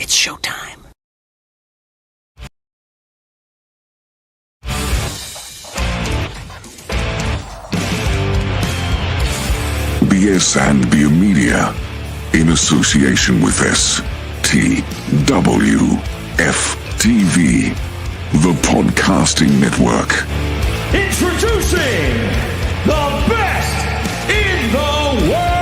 It's showtime. BS and Beer Media, in association with STWF TV, the podcasting network. Introducing the best in the world!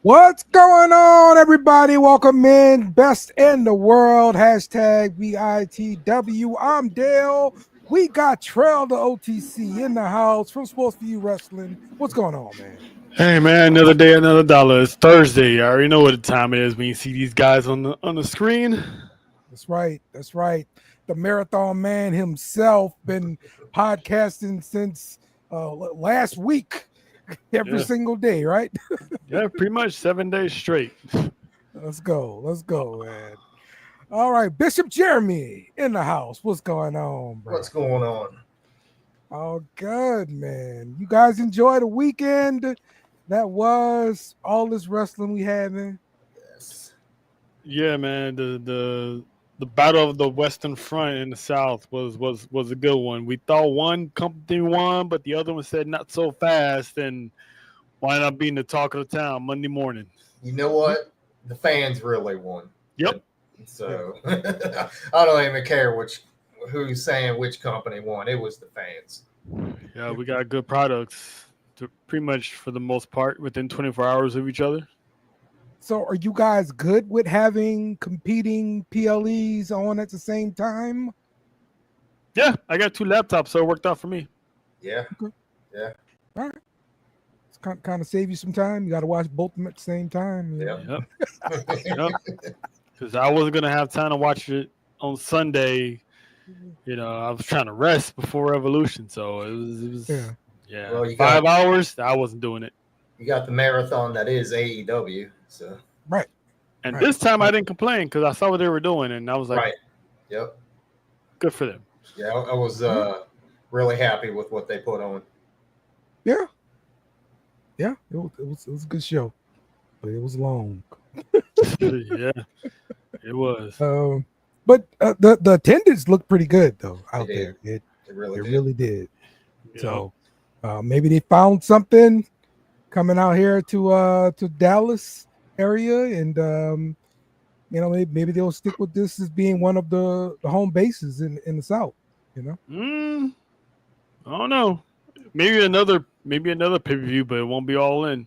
What's going on, everybody? Welcome in. Best in the world. Hashtag BITW. I'm Dale. We got Trail the OTC in the house from Sports For You Wrestling. What's going on, man? Hey man, another day, another dollar. It's Thursday. I already know what the time it is when you see these guys on the screen. That's right. That's right. The marathon man himself been podcasting since last week, every single day, right? Yeah, pretty much 7 days straight. Let's go, man. All right, Bishop Jeremy in the house. What's going on, bro? What's going on? Oh, good, man. You guys enjoy the weekend? That was all this wrestling we had, man. Yes. Yeah, man. The battle of the Western Front in the South was a good one. We thought one company won, but the other one said not so fast, and wound up being the talk of the town Monday morning. You know what? The fans really won. Yep. So I don't even care who's saying which company won. It was the fans. Yeah, we got good products pretty much for the most part within 24 hours of each other. So are you guys good with having competing PLEs on at the same time? Yeah, I got 2 laptops, so it worked out for me. Yeah. Okay. Yeah. All right. It's kind of save you some time. You got to watch both of them at the same time. Yeah. Yep. Because I wasn't going to have time to watch it on Sunday. You know, I was trying to rest before Revolution, so it was yeah. Well, you 5 hours, I wasn't doing it. You got the marathon that is AEW. So Right. And this time I didn't complain because I saw what they were doing, and I was like, right. Yep. Good for them. Yeah, I was really happy with what they put on. Yeah. Yeah, it was a good show, but it was long. Yeah, it was. But the attendance looked pretty good though out there. It really did. Yeah. So maybe they found something coming out here to Dallas area, and maybe they'll stick with this as being one of the home bases in the South. You know, I don't know. Maybe another pay-per-view, but it won't be all in.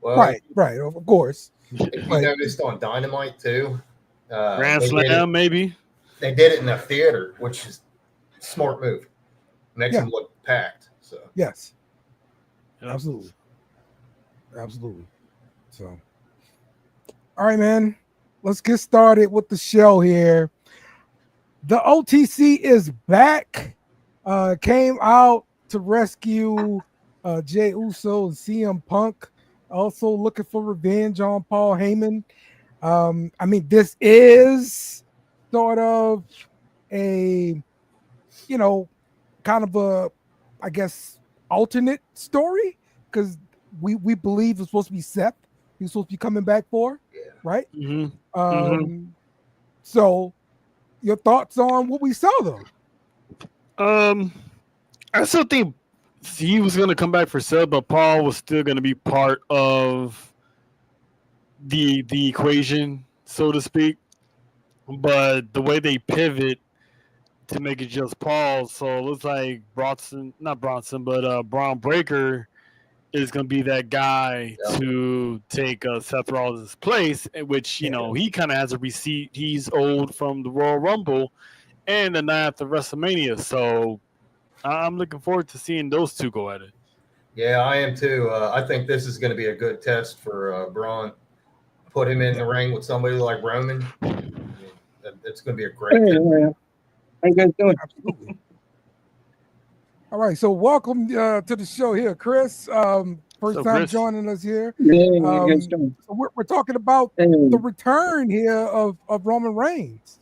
Well, right, of course. If you noticed on Dynamite too, Grand Slam, maybe they did it in a theater, which is a smart move. Makes them look packed. So yes, Yep. absolutely. So, all right, man. Let's get started with the show here. The OTC is back. Came out to rescue Jey Uso and CM Punk. Also looking for revenge on Paul Heyman. I mean, this is sort of a, kind of a, I guess, alternate story, because we believe it's supposed to be Seth. He's supposed to be coming back for, right? Mm-hmm. So your thoughts on what we saw though? I still think he was going to come back for Seth, but Paul was still going to be part of the equation, so to speak. But the way they pivot to make it just Paul, so it looks like Braun Breaker is going to be that guy to take Seth Rollins' place, in which, he kind of has a receipt. He's old from the Royal Rumble and the night after WrestleMania. So I'm looking forward to seeing those two go at it. yeah, I am too. I think this is going to be a good test for Braun. Put him in the ring with somebody like Roman. It's going to be a great test. How you guys doing? Absolutely. All right, so welcome to the show here, Chris. First time Chris? joining us here. Yeah, how you guys doing? So we're talking about the return here of Roman Reigns.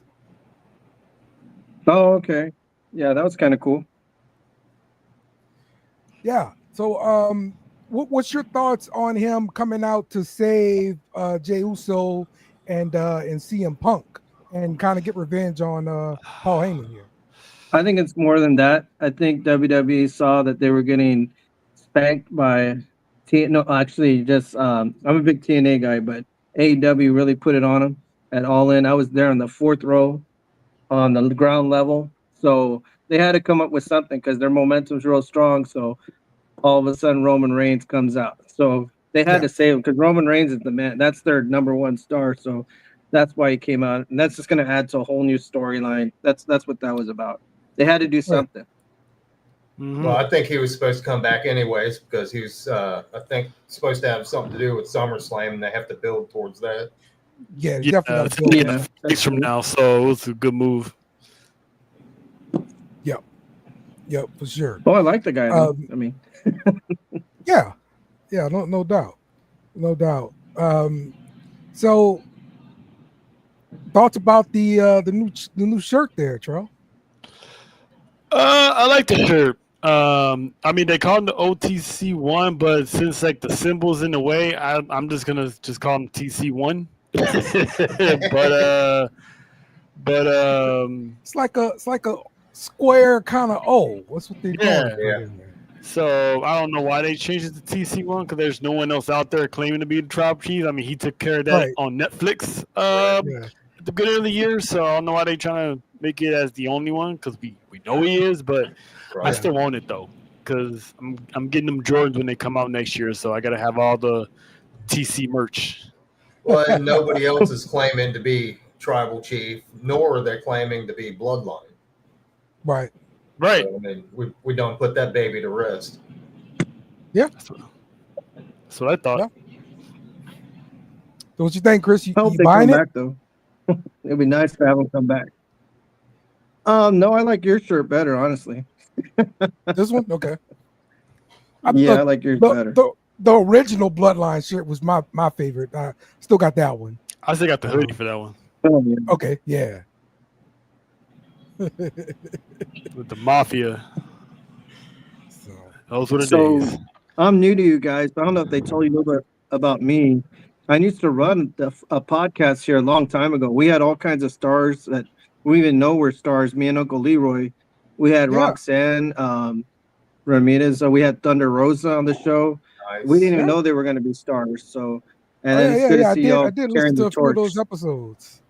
Oh, okay. Yeah, that was kind of cool. Yeah. So, what's your thoughts on him coming out to save Jey Uso and CM Punk and kind of get revenge on Paul Heyman here? I think it's more than that. I think WWE saw that they were getting spanked by No, actually, just I'm a big TNA guy, but AEW really put it on them at All In. I was there on the fourth row on the ground level, so they had to come up with something because their momentum's real strong. So all of a sudden, Roman Reigns comes out. So they had to save him because Roman Reigns is the man. That's their number one star. So that's why he came out, and that's just going to add to a whole new storyline. That's what that was about. They had to do something. Mm-hmm. Well, I think he was supposed to come back anyways because he was, I think, supposed to have something to do with SummerSlam, and they have to build towards that. Yeah, Yeah, definitely it's got to gonna be weeks from now, so it was a good move. Yep, for sure. Oh, I like the guy. I mean, yeah, no doubt, no doubt. So thoughts about the new shirt there, Tro? I like the shirt. I mean, they call him the OTC one, but since like the symbol's in the way, I'm just gonna call him TC one. but It's like a square kind of O. What's what they doing? Yeah. So I don't know why they changed it to TC one because there's no one else out there claiming to be the Tribal Chief. I mean, he took care of that on Netflix at the beginning of the year, so I don't know why they trying to make it as the only one because we know he is, but I still want it though because I'm getting them Jordans when they come out next year, so I got to have all the TC merch. Well, and nobody else is claiming to be Tribal Chief, nor are they claiming to be Bloodline. Right. So, I mean, we don't put that baby to rest. Yeah. That's what I thought. Yeah. So what you think, Chris? You they buying come it? back though. It'd be nice to have them come back. No, I like your shirt better, honestly. This one, okay. I like yours better. The original Bloodline shirt was my favorite. I still got that one. I still got the hoodie for that one. Oh, yeah. Okay, yeah. With the Mafia. So, those were the days. I'm new to you guys. I don't know if they told you a little bit about me. I used to run a podcast here a long time ago. We had all kinds of stars that we even know were stars. Me and Uncle Leroy. We had Roxanne Ramirez. We had Thunder Rosa on the show. Nice. We didn't even know they were going to be stars. So, and it's good to see y'all I did carrying listen to the a few torch. of those episodes.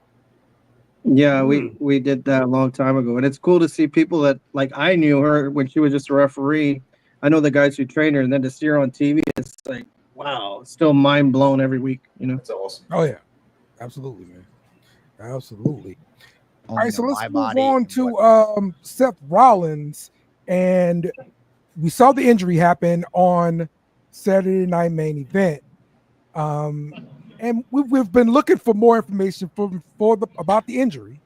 Yeah, we did that a long time ago, and it's cool to see people that like I knew her when she was just a referee. I know the guys who trained her, and then to see her on TV, it's like wow, it's still mind blown every week. You know, that's awesome. Oh yeah, absolutely, man, absolutely. All right, so let's move on to Seth Rollins, and we saw the injury happen on Saturday Night Main Event. And we've been looking for more information about the injury,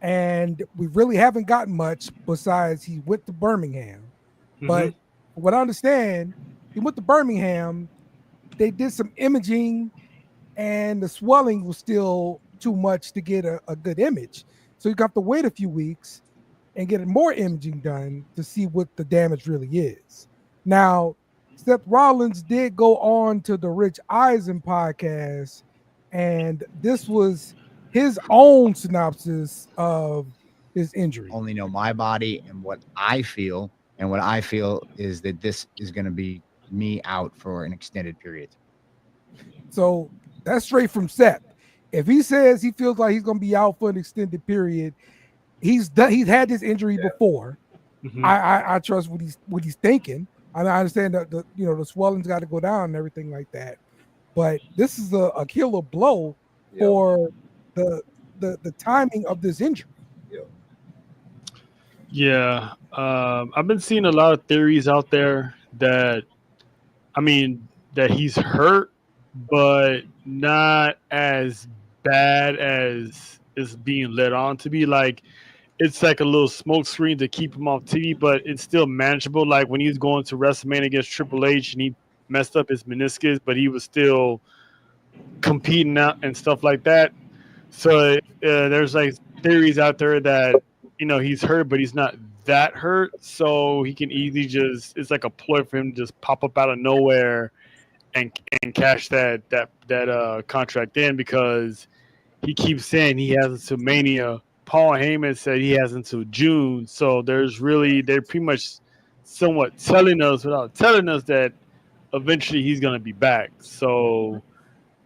and we really haven't gotten much besides he went to Birmingham. Mm-hmm. But what I understand, he went to Birmingham. They did some imaging, and the swelling was still too much to get a good image. So you got to wait a few weeks and get more imaging done to see what the damage really is. Now, Seth Rollins did go on to the Rich Eisen podcast, and this was his own synopsis of his injury. Only know my body and what I feel, and what I feel is that this is going to be me out for an extended period. So that's straight from Seth. If he says he feels like he's going to be out for an extended period, he's had this injury before. Mm-hmm. I trust what he's thinking. I understand that the swelling's got to go down and everything like that, but this is a killer blow for the timing of this injury. Yeah, I've been seeing a lot of theories out there that he's hurt, but not as bad as is being led on to be. Like, it's like a little smoke screen to keep him off TV, but it's still manageable. Like when he was going to WrestleMania against Triple H and he messed up his meniscus, but he was still competing out and stuff like that. So there's like theories out there that he's hurt, but he's not that hurt, so he can easily it's like a ploy for him to just pop up out of nowhere and cash that contract in, because he keeps saying he has until Mania. Paul Heyman said he has until June, so they're pretty much somewhat telling us without telling us that eventually he's gonna be back. So,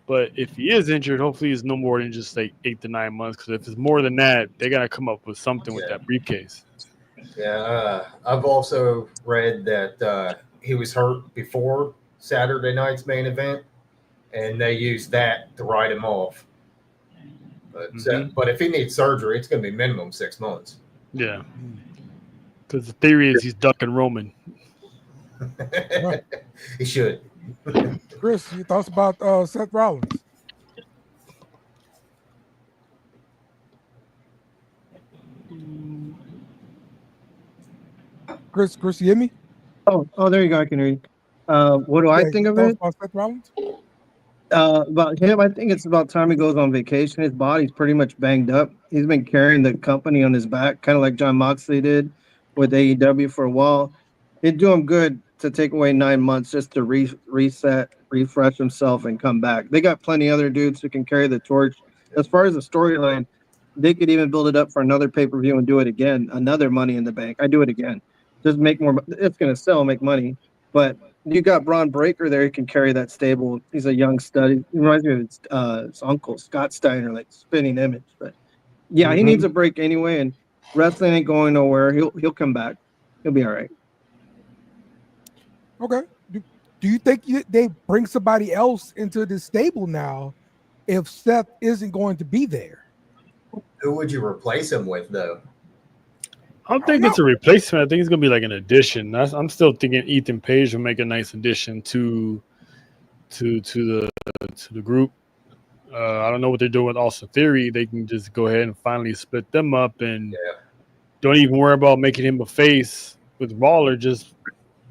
but if he is injured, hopefully it's no more than just like 8 to 9 months. Because if it's more than that, they gotta come up with something with that briefcase. Yeah, I've also read that he was hurt before Saturday night's main event, and they used that to write him off. But if he needs surgery, it's going to be minimum 6 months. Yeah, because the theory is he's ducking Roman. He should. Chris, your thoughts about Seth Rollins? Chris, you hear me? Oh, there you go. I can hear you. What do I think of it? About Seth Rollins? About him, I think it's about time he goes on vacation. His body's pretty much banged up. He's been carrying the company on his back, kind of like John Moxley did with AEW for a while. It'd do him good to take away 9 months just to reset, refresh himself, and come back. They got plenty of other dudes who can carry the torch. As far as the storyline, they could even build it up for another pay-per-view and do it again, another Money in the Bank. I do it again. Just make more. It's going to sell, make money. But you got Braun Breaker there. He can carry that stable. He's a young stud. He reminds me of his uncle, Scott Steiner, like spinning image. But yeah, he needs a break anyway. And wrestling ain't going nowhere. He'll come back. He'll be all right. Okay. Do you think they bring somebody else into the stable now if Seth isn't going to be there? Who would you replace him with, though? I don't think it's a replacement. I think it's gonna be like an addition. I'm still thinking Ethan Page will make a nice addition to the group. I don't know what they're doing with Austin Theory. They can just go ahead and finally split them up and don't even worry about making him a face with Waller. Just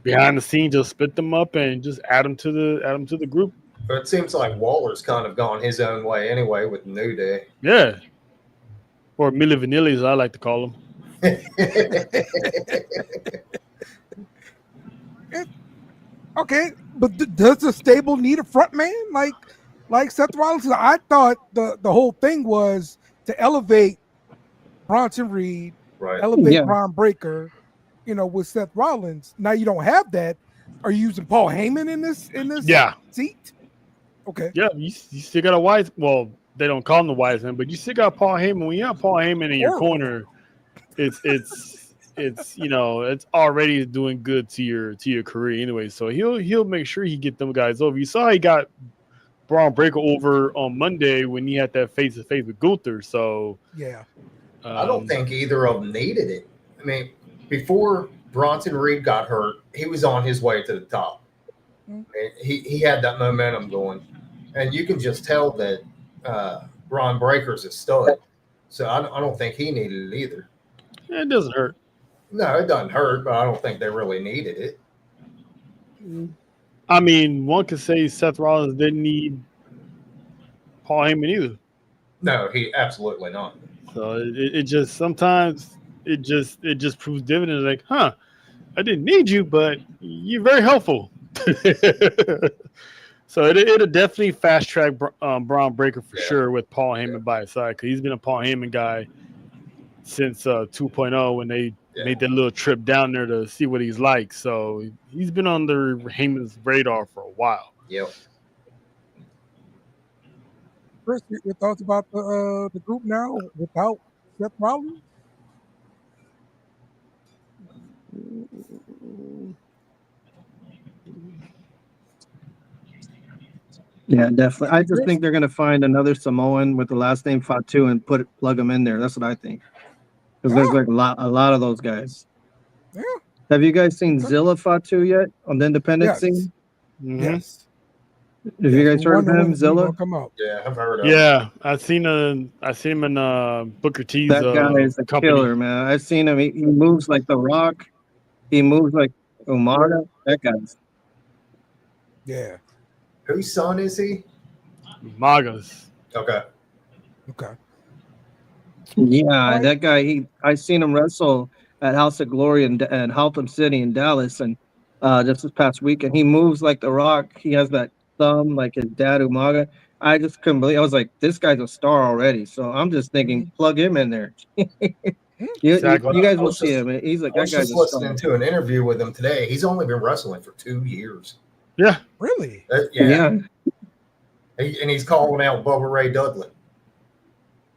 behind the scenes, just split them up and just add them to the group. But it seems like Waller's kind of gone his own way anyway with New Day. Yeah, or Milli Vanilli, as I like to call them. Okay, but does the stable need a front man like Seth Rollins? I thought the whole thing was to elevate Bronson Reed, elevate Braun Breaker, with Seth Rollins. Now you don't have that. Are you using Paul Heyman in this seat? Okay. Yeah, you still got a wise. Well, they don't call him the wise man, but you still got Paul Heyman. When you have Paul Heyman in your corner, it's already doing good to your career anyway. So he'll make sure he get them guys over. You saw he got Braun Breaker over on Monday when he had that face to face with Gunther. So yeah, I don't think either of them needed it. I mean, before Bronson Reed got hurt, he was on his way to the top. He had that momentum going, and you can just tell that Braun Breaker's a stud. So I don't think he needed it either. It doesn't hurt. No, it doesn't hurt, but I don't think they really needed it. I mean, one could say Seth Rollins didn't need Paul Heyman either. No, he absolutely not. So it just sometimes it just proves dividends. Like, I didn't need you, but you're very helpful. So it'll definitely fast track Braun Breaker for sure with Paul Heyman by his side, because he's been a Paul Heyman guy since 2.0 when they made that little trip down there to see what he's like. So he's been on the Heyman's radar for a while. Yep. Chris, your thoughts about the group now without Seth Rollins? Yeah, definitely. I just think they're going to find another Samoan with the last name Fatu and plug them in there. That's what I think. Because there's like a lot of those guys. Yeah. Have you guys seen Zilla Fatu yet on the independent scene? Mm-hmm. Yes. Have you guys heard of him, Zilla? Come out. Yeah, I've heard of him. Yeah, I seen him in Booker T's. That guy is a killer, man. I've seen him. He moves like The Rock. He moves like Umaga. That guy's. Yeah. Whose son is he? Maga's. Okay. Yeah, that guy. I seen him wrestle at House of Glory and Haltom City in Dallas, and just this past weekend, he moves like The Rock. He has that thumb like his dad Umaga. I just couldn't believe. I was like, this guy's a star already. So I'm just thinking, plug him in there. Exactly. You guys I will was see just- him. He's like I that was guy's just a star. listening to an interview with him today. He's only been wrestling for 2 years. Yeah. Really? Yeah. And he's calling out Bubba Ray Dudley.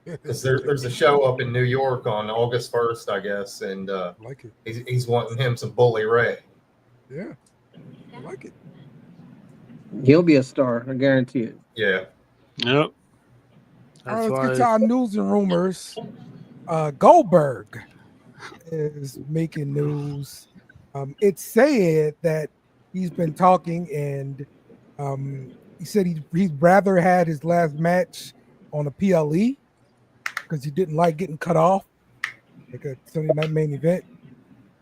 Because there's a show up in New York on August 1st, I guess, and I like it. he's wanting him some Bully Ray. Yeah, I like it. He'll be a star. I guarantee it. Yeah. Yep. All right, let's get to our news and rumors. Goldberg is making news. It's said that he's been talking, and he said he'd rather had his last match on a PLE because he didn't like getting cut off, like a Sunday night main event.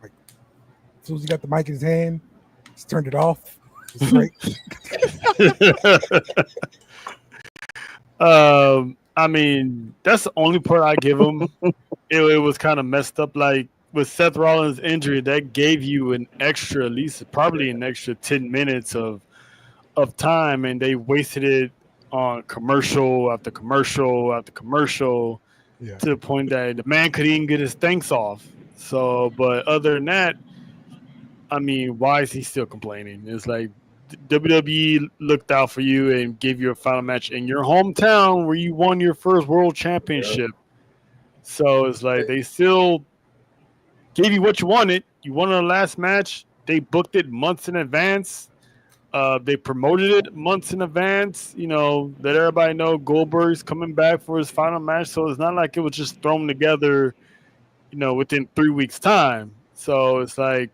Like as soon as he got the mic in his hand, he's turned it off. It's great. I mean, that's the only part I give him. It was kind of messed up. Like with Seth Rollins' injury, that gave you an extra, at least probably an extra 10 minutes of time, and they wasted it on commercial after commercial after commercial to the point that the man couldn't even get his thanks off. So, but other than that, I mean, why is he still complaining? It's like WWE looked out for you and gave you a final match in your hometown where you won your first world championship. So it's like they still gave you what you wanted. You won the last match. They booked it months in advance. They promoted it months in advance. You know, let everybody know Goldberg's coming back for his final match. So it's not like it was just thrown together, you know, within 3 weeks' time. So it's like,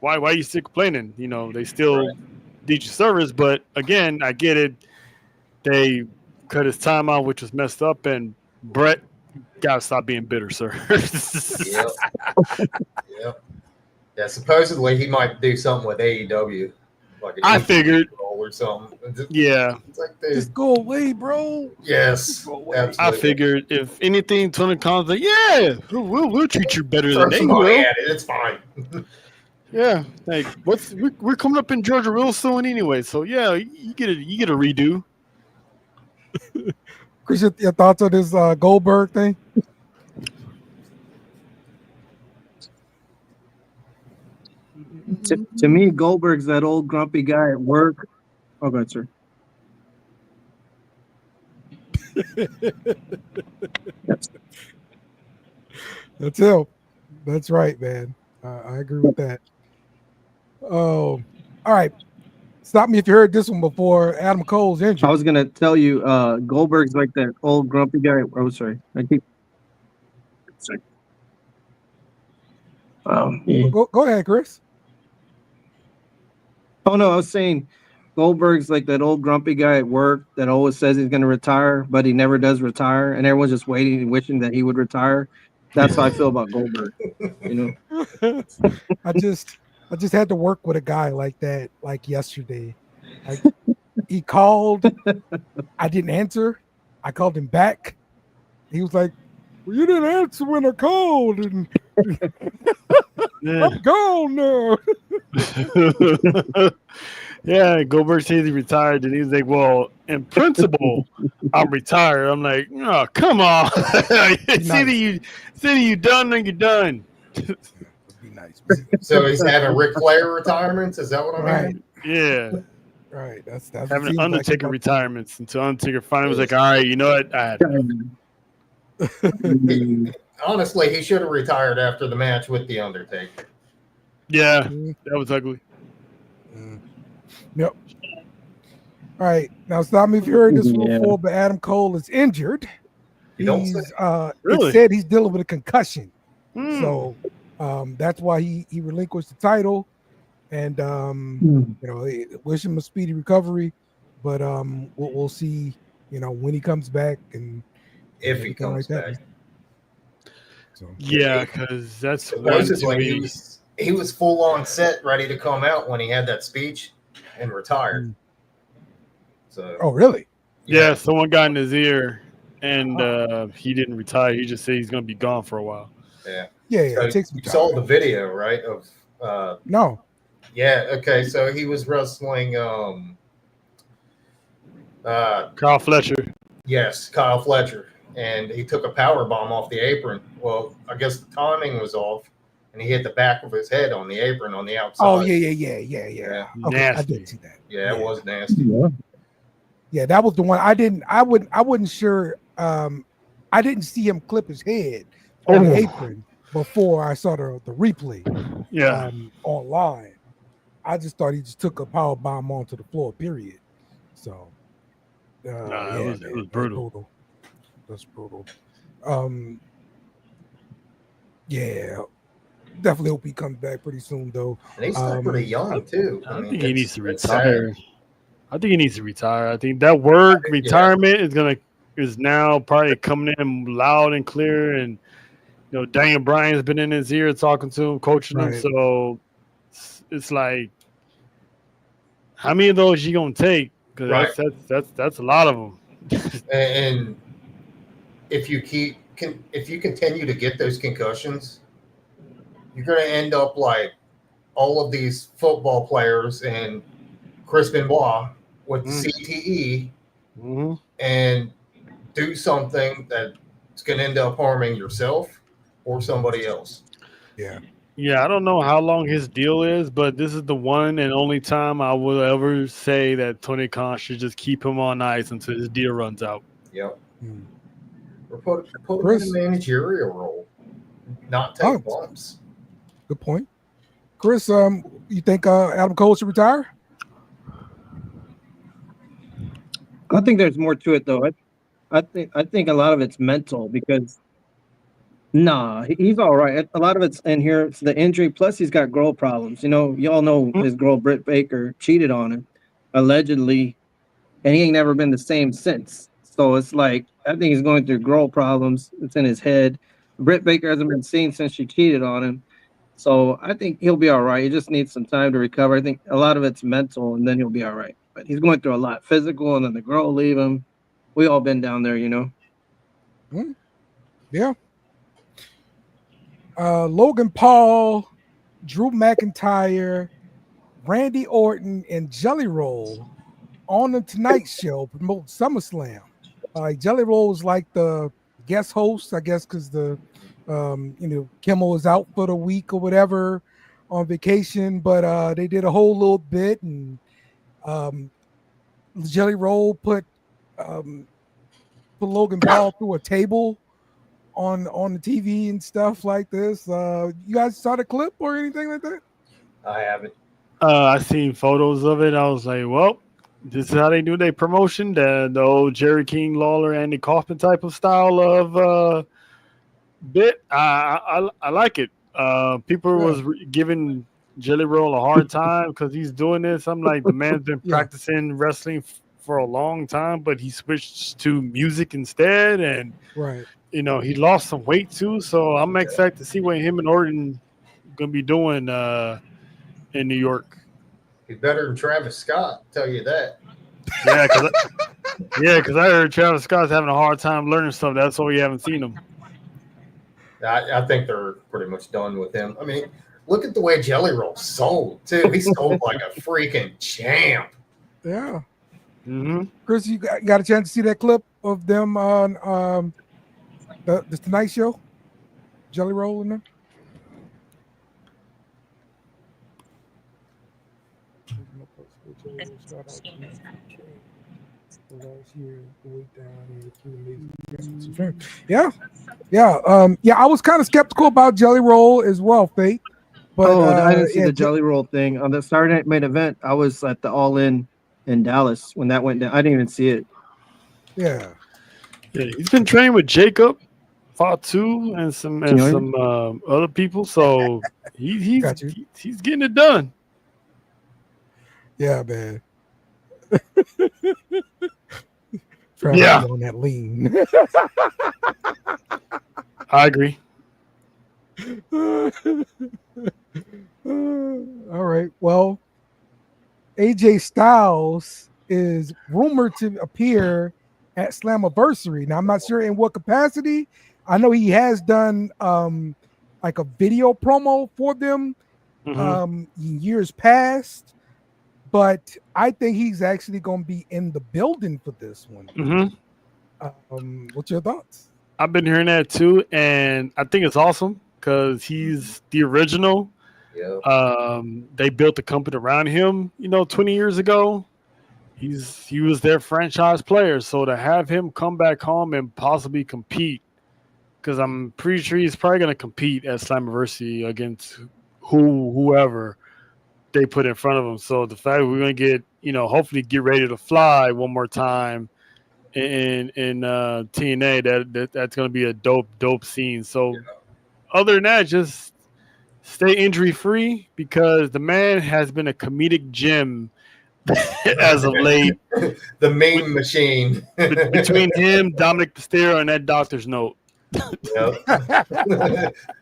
why are you still complaining? You know, they still did your service, but again, I get it. They cut his time out, which was messed up, and Brett gotta stop being bitter, sir. Yep. Yeah, supposedly he might do something with AEW. Like I figured or something. Yeah. It's like, dude, Just go away, bro. yes. Absolutely. I figured if anything, Tony Khan's like, yeah, we'll treat you better Throw than they some money will. at it. It's fine. Yeah, like we're coming up in Georgia real soon anyway, so yeah, you get a redo. Chris, your thoughts on this Goldberg thing? To me, Goldberg's that old grumpy guy at work. Oh, God, sir. That's him. That's right, man. I agree with that. Oh, all right. Stop me if you heard this one before. Adam Cole's injured. I was gonna tell you, Goldberg's like that old grumpy guy. Oh, sorry. Sorry. Yeah. Go ahead, Chris. Oh no, I was saying Goldberg's like that old grumpy guy at work that always says he's gonna retire, but he never does retire, and everyone's just waiting and wishing that he would retire. That's how I feel about Goldberg. You know, I just had to work with a guy like that, like yesterday. Like he called, I didn't answer. I called him back. He was like, "Well, you didn't answer when I called, and I'm gone now." Yeah, Goldberg says he retired, and he's like, "Well, in principle, I'm retired." I'm like, "Oh, come on! It's either you done or you're done." Be nice. So he's having Ric Flair retirements? Is that what I'm Right. Yeah, Right. That's having seems Undertaker like retirements until Undertaker finally was like, "All right, you know what? I had hearing? Honestly, he should have retired after the match with The Undertaker. yeah, that was ugly." Yep. All right. Now stop me if you heard this one Yeah. before, but Adam Cole is injured. You don't He's say. Really? it said he's dealing with a concussion. Hmm. So that's why he relinquished the title. And you know, wish him a speedy recovery. But we'll see, you know, when he comes back and If he comes back. So Yeah, because that's one to Supposedly me. he was full on set, ready to come out when he had that speech and retired. So oh really? Yeah, someone got in his ear and he didn't retire. He just said he's going to be gone for a while. Yeah. Yeah, So it takes some you time. saw the video, right? Of No. yeah. Okay. So he was wrestling. Kyle Fletcher. Yes, Kyle Fletcher, and he took a power bomb off the apron. Well, I guess the timing was off, and he hit the back of his head on the apron on the outside. Oh yeah. Okay, I did see that. Yeah, it was nasty. Yeah, that was the one. I wasn't sure. I didn't see him clip his head on the apron before I saw the replay. Yeah. Online. I just thought he just took a power bomb onto the floor. Period. So. It was brutal. That's brutal. Yeah, definitely hope he comes back pretty soon, though. And he's still pretty young too. I think he needs to retire. I think he needs to retire. I think that word retirement is now probably coming in loud and clear. And Daniel Bryan's been in his ear talking to him, coaching him. So it's like, how many of those you gonna take? Because that's a lot of them. And if you continue to get those concussions, you're going to end up like all of these football players and Chris Benoit with CTE and do something that's going to end up harming yourself or somebody else. Yeah. Yeah, I don't know how long his deal is, but this is the one and only time I will ever say that Tony Khan should just keep him on ice until his deal runs out. Yep. Or put him in a managerial role, not take bumps. Good point. Chris, you think Adam Cole should retire? I think there's more to it, though. I think a lot of it's mental because he's all right. A lot of it's in here. It's the injury. Plus, he's got girl problems. Y'all know his girl Britt Baker cheated on him, allegedly, and he ain't never been the same since. So it's like I think he's going through girl problems. It's in his head. Britt Baker hasn't been seen since she cheated on him. So I think he'll be all right. He just needs some time to recover. I think a lot of it's mental, and then he'll be all right. But he's going through a lot physical, and then the girl will leave him. We all been down there, Yeah. Logan Paul, Drew McIntyre, Randy Orton, and Jelly Roll on the Tonight Show promote SummerSlam. Jelly Roll is like the guest host, I guess, because the Kimmel is out for the week or whatever on vacation. But they did a whole little bit, and Jelly Roll put Logan Paul through a table on the TV and stuff like this. You guys saw the clip or anything like that? I haven't. I seen photos of it. I was like, well, this is how they do their promotion. The old Jerry King, Lawler, Andy Kaufman type of style of bit. I like it. People was giving Jelly Roll a hard time because he's doing this. I'm like, the man's been practicing wrestling for a long time, but he switched to music instead. And he lost some weight too. So I'm excited to see what him and Orton gonna be doing in New York. He's better than Travis Scott, tell you that. Yeah, because I heard Travis Scott's having a hard time learning stuff. That's why we haven't seen him. I think they're pretty much done with him. I mean, look at the way Jelly Roll sold too. He sold like a freaking champ. Yeah. Mm-hmm. Chris, you got a chance to see that clip of them on the Tonight Show? Jelly Roll in there? Yeah. I was kind of skeptical about Jelly Roll as well, Fate. But I didn't see the Jelly Roll thing on the Saturday Night Main Event. I was at the All In Dallas when that went down. I didn't even see it. Yeah, he's been training with Jacob Fatu and some other people, so he's getting it done. Yeah, man. On that lean. I agree. All right. Well, AJ Styles is rumored to appear at Slammiversary. Now I'm not sure in what capacity. I know he has done like a video promo for them in years past, but I think he's actually going to be in the building for this one. What's your thoughts? I've been hearing that too, and I think it's awesome because he's the original. Yeah. They built the company around him, 20 years ago. He was their franchise player, so to have him come back home and possibly compete, because I'm pretty sure he's probably going to compete at Slammiversary against whoever they put in front of him. So the fact we're going to get, hopefully get ready to fly one more time in TNA, that's going to be a dope scene. So other than that, just stay injury free, because the man has been a comedic gem as of late. The meme machine. Between him, Dominic Mysterio, and that doctor's note.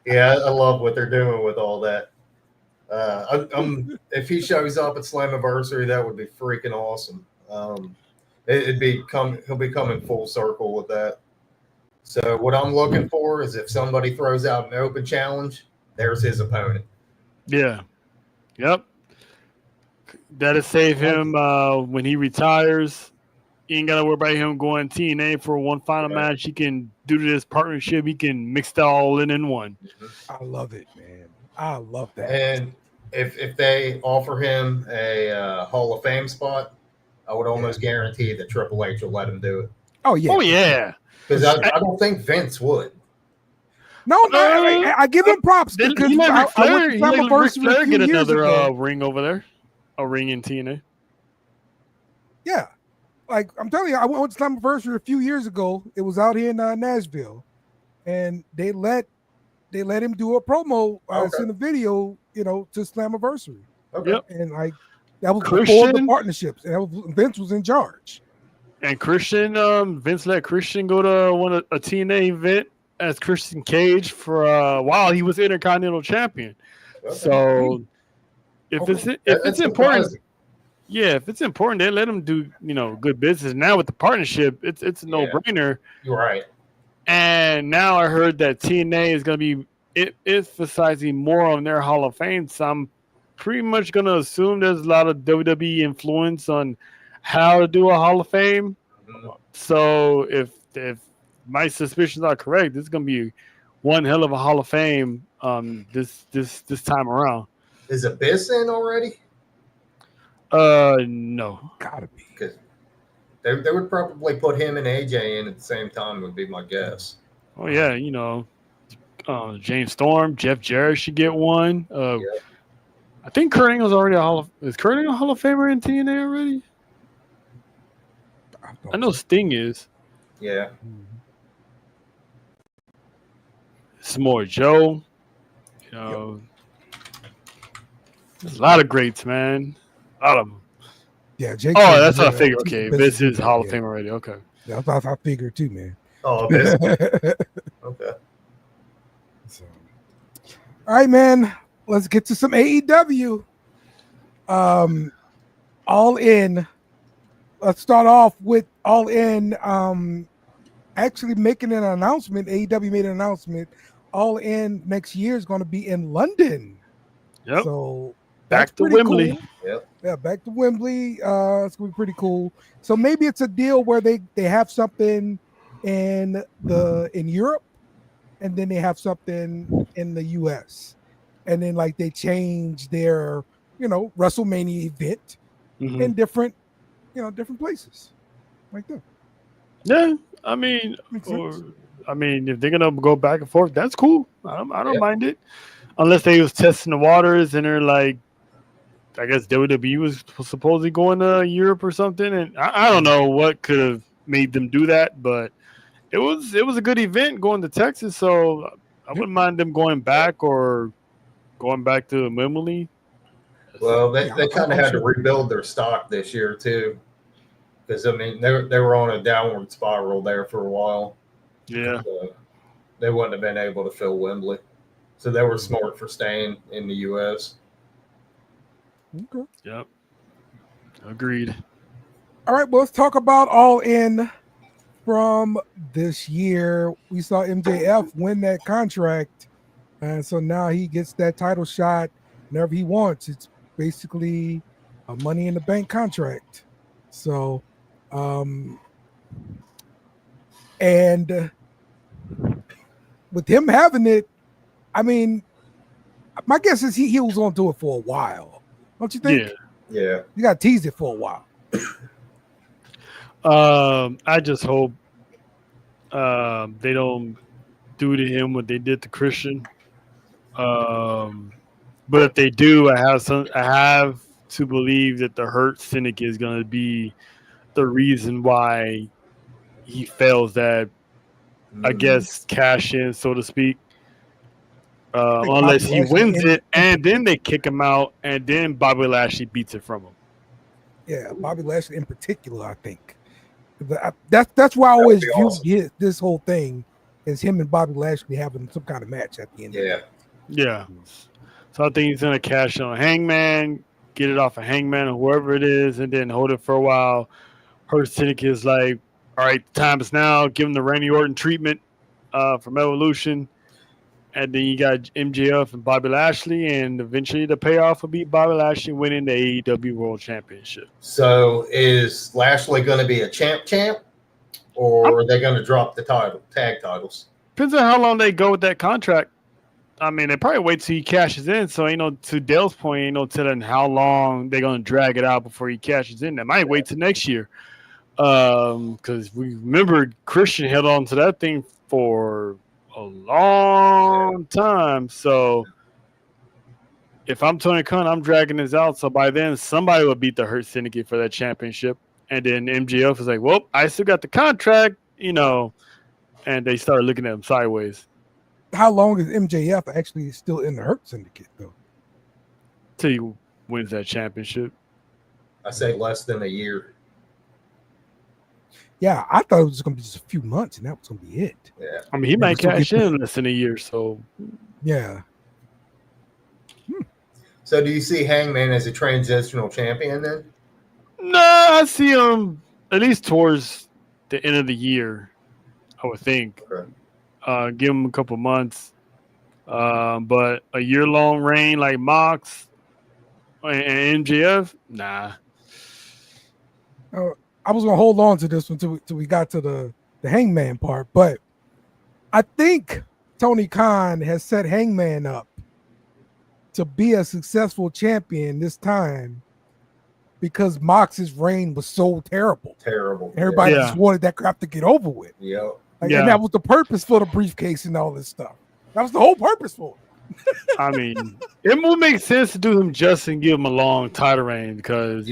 Yeah, I love what they're doing with all that. If he shows up at Slammiversary, that would be freaking awesome. He'll be coming full circle with that. So what I'm looking for is if somebody throws out an open challenge, there's his opponent. Yeah. Yep. That'll save him when he retires. You ain't got to worry about him going TNA for one final match. He can do this partnership. He can mix that all in one. I love it, man. I love that. And if they offer him a Hall of Fame spot, I would almost guarantee that Triple H will let him do it. Oh, yeah. Oh, yeah. Because I don't think Vince would. No, I give him props because he let Ric Flair, get another ago. Ring over there. A ring in TNA. Yeah. Like, I'm telling you, I went to Slammiversary a few years ago. It was out here in Nashville. And they let him do a promo in the video, to Slammiversary. Okay. Yep. And like that was before the partnerships. And Vince was in charge. And Christian, Vince let Christian go to a TNA event as Christian Cage for a while. He was Intercontinental Champion. Okay. So if it's important, surprising. if it's important, they let him do good business. Now with the partnership, it's a no-brainer. You're right. And now I heard that TNA is going to be emphasizing more on their Hall of Fame. So I'm pretty much going to assume there's a lot of WWE influence on how to do a Hall of Fame. So if my suspicions are correct, this is going to be one hell of a Hall of Fame this time around. Is Abyss in already? No. Gotta be. Because they would probably put him and AJ in at the same time, would be my guess. Oh, yeah, James Storm, Jeff Jarrett should get one. I think Kurt Angle's already is Kurt Angle a Hall of Famer in TNA already? I know Sting is. Yeah. Samoa Joe. There's a lot of greats, man. A lot of them. Yeah, Jake. Oh, that's what I figured. Okay, this is Hall of Fame already. Okay. Yeah, I figured too, man. Oh, this. Okay. So, all right, man. Let's get to some AEW. All In. Let's start off with All In. Actually making an announcement. AEW made an announcement. All In next year is going to be in London. Yep. So back to Wembley. Cool. Yep. Yeah, back to Wembley. It's gonna be pretty cool. So maybe it's a deal where they have something in Europe, and then they have something in the US, and then like they change their WrestleMania event in different places like that. Yeah, I mean, if they're gonna go back and forth, that's cool. I don't mind it, unless they was testing the waters and they're like, I guess WWE was supposedly going to Europe or something, and I don't know what could have made them do that, but it was a good event going to Texas, so I wouldn't mind them going back or going back to Wembley. Well, they kind of had to rebuild their stock this year too, because they were on a downward spiral there for a while. Yeah, so they wouldn't have been able to fill Wembley, so they were smart for staying in the U.S. Okay. Yep. Agreed. All right, well, let's talk about All In. from this year, we saw MJF win that contract, and so now he gets that title shot whenever he wants. It's basically a Money in the Bank contract. So, and with him having it, I mean, my guess is he was on to it for a while. Don't you think? Yeah. You got to tease it for a while. I just hope they don't do to him what they did to Christian. But if they do, I have to believe that the Hurt Syndicate is going to be the reason why he fails that, I guess, cash in, so to speak. Unless he wins it, and then they kick him out, and then Bobby Lashley beats it from him. Yeah, Bobby Lashley in particular, I think. That's why I always view this whole thing as him and Bobby Lashley having some kind of match at the end. Yeah. So I think he's going to cash on Hangman, get it off of Hangman or whoever it is, and then hold it for a while. Hurt Syndicate is like, all right, the time is now. Give him the Randy Orton treatment from Evolution. And then you got MJF and Bobby Lashley, and eventually the payoff will be Bobby Lashley winning the AEW World Championship. So is Lashley going to be a champ, or are they going to drop the tag titles? Depends on how long they go with that contract. I mean, they probably wait till he cashes in. So, to Dale's point, telling how long they're going to drag it out before he cashes in. They might wait till next year. Because we remember Christian held on to that thing for a long time. So if I'm Tony Khan, I'm dragging this out. So by then, somebody will beat the Hurt Syndicate for that championship. And then MJF is like, well, I still got the contract, and they start looking at him sideways. How long is MJF actually still in the Hurt Syndicate, though? Till he wins that championship. I say less than a year. Yeah, I thought it was going to be just a few months, and that was going to be it. Yeah. I mean, he might cash in less than a year, so. Yeah. So do you see Hangman as a transitional champion then? No, I see him at least towards the end of the year, I would think. Okay. Give him a couple months. But a year-long reign like Mox and MJF, nah. I was going to hold on to this one till we got to the Hangman part, but I think Tony Khan has set Hangman up to be a successful champion this time because Mox's reign was so terrible. Everybody just wanted that crap to get over with. Yeah. And that was the purpose for the briefcase and all this stuff. That was the whole purpose for it. I mean, it would make sense to do him justice and give him a long title reign because,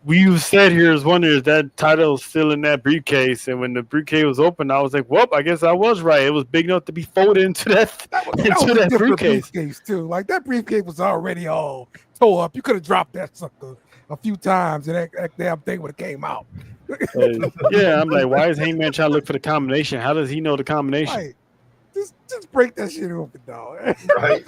we said here is wondering if that title is still in that briefcase. And when the briefcase was open, I was like, well, I guess I was right. It was big enough to be folded into that briefcase too. Like that briefcase was already all tore up. You could have dropped that sucker a few times and that damn thing would have came out. I'm like, why is Hangman trying to look for the combination? How does he know the combination? Right. Just break that shit open, dog. Right.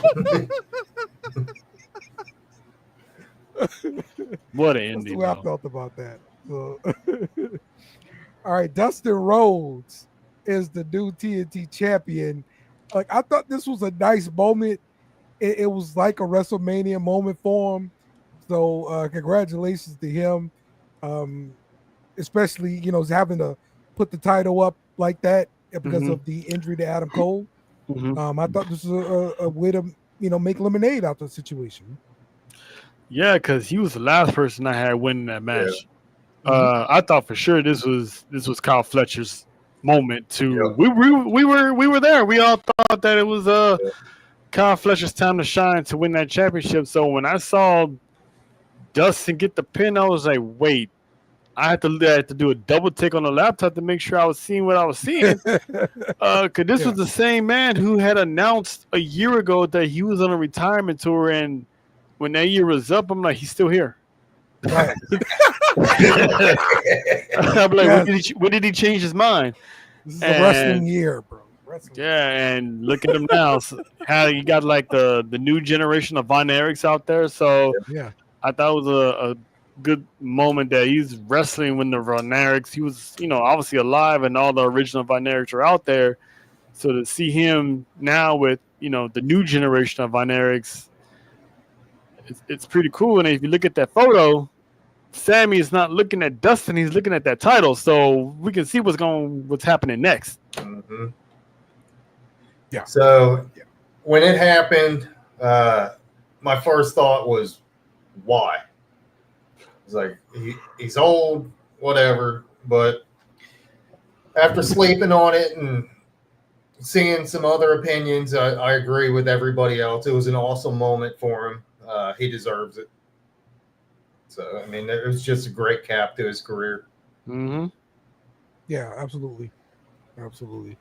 What an ending. That's the way I felt about that. So, all right, Dustin Rhodes is the new TNT champion. Like I thought this was a nice moment. It was like a WrestleMania moment for him. So congratulations to him. Especially, having to put the title up like that because of the injury to Adam Cole. I thought this was a way to, make lemonade out of the situation. Yeah, because he was the last person I had winning that match. I thought for sure this was Kyle Fletcher's moment too. We were there. We all thought that it was Kyle Fletcher's time to shine to win that championship. So when I saw Dustin get the pin, I was like, wait, I had to do a double take on the laptop to make sure I was seeing what I was seeing. Because this was the same man who had announced a year ago that he was on a retirement tour, and when that year was up, I'm like, he's still here. Right. I'm like, when did he change his mind? This is a wrestling year, bro. And look at him now. So, how you got like the new generation of Von Erichs out there. So I thought it was good moment that he's wrestling with the Vinerics. He was, obviously alive, and all the original Vinerics are out there. So to see him now with, the new generation of Vinerics, it's pretty cool. And if you look at that photo, Sammy is not looking at Dustin; he's looking at that title. So we can see what's happening next. Mm-hmm. Yeah. So when it happened, my first thought was, why? It's like he's old, whatever. But after sleeping on it and seeing some other opinions, I agree with everybody else. It was an awesome moment for him. He deserves it. So, I mean, it was just a great cap to his career. Mm-hmm. Yeah, absolutely. Absolutely.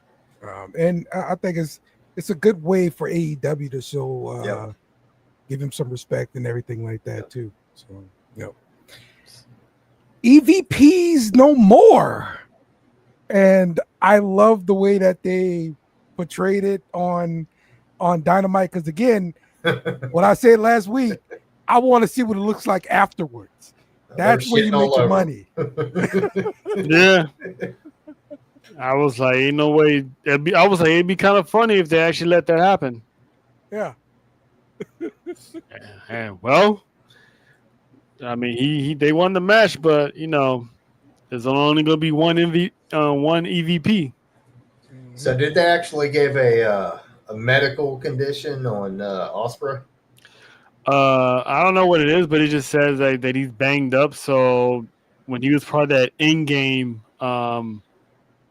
And I think it's a good way for AEW to show, give him some respect and everything like that too. So, EVPs no more. And I love the way that they portrayed it on Dynamite. Because again, what I said last week, I want to see what it looks like afterwards. That's where you make your money. Yeah. I was like, ain't no way. It'd be kind of funny if they actually let that happen. Yeah. And, well, I mean, they won the match, but there's only going to be one EVP. So did they actually give a medical condition on Ospreay? I don't know what it is, but it just says that he's banged up. So when he was part of that in-game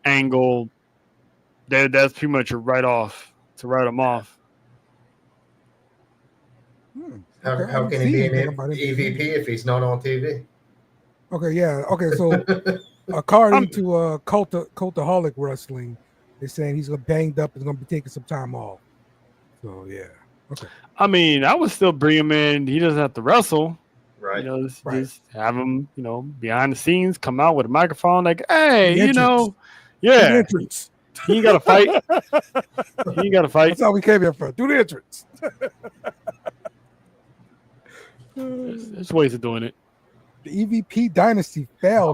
angle, that's pretty much a write-off to write him off. How can he be an EVP if he's not on TV? Okay, yeah. Okay, so according to Cultaholic Wrestling, they're saying he's banged up and going to be taking some time off. So, yeah. Okay. I mean, I would still bring him in. He doesn't have to wrestle. Right. Just have him, behind the scenes, come out with a microphone like, hey, yeah. He ain't got to fight. That's how we came here for. Do the entrance. There's ways of doing it. The EVP dynasty fell.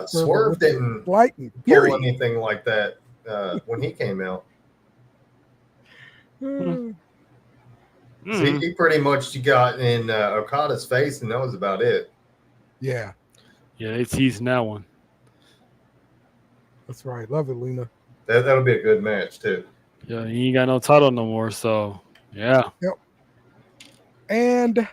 Swerve didn't pull anything like that when he came out. So he pretty much got in Okada's face, and that was about it. Yeah. Yeah, they teasing that one. That's right. Love it, Lena. That'll be a good match, too. Yeah, he ain't got no title no more, so, yeah. Yep. And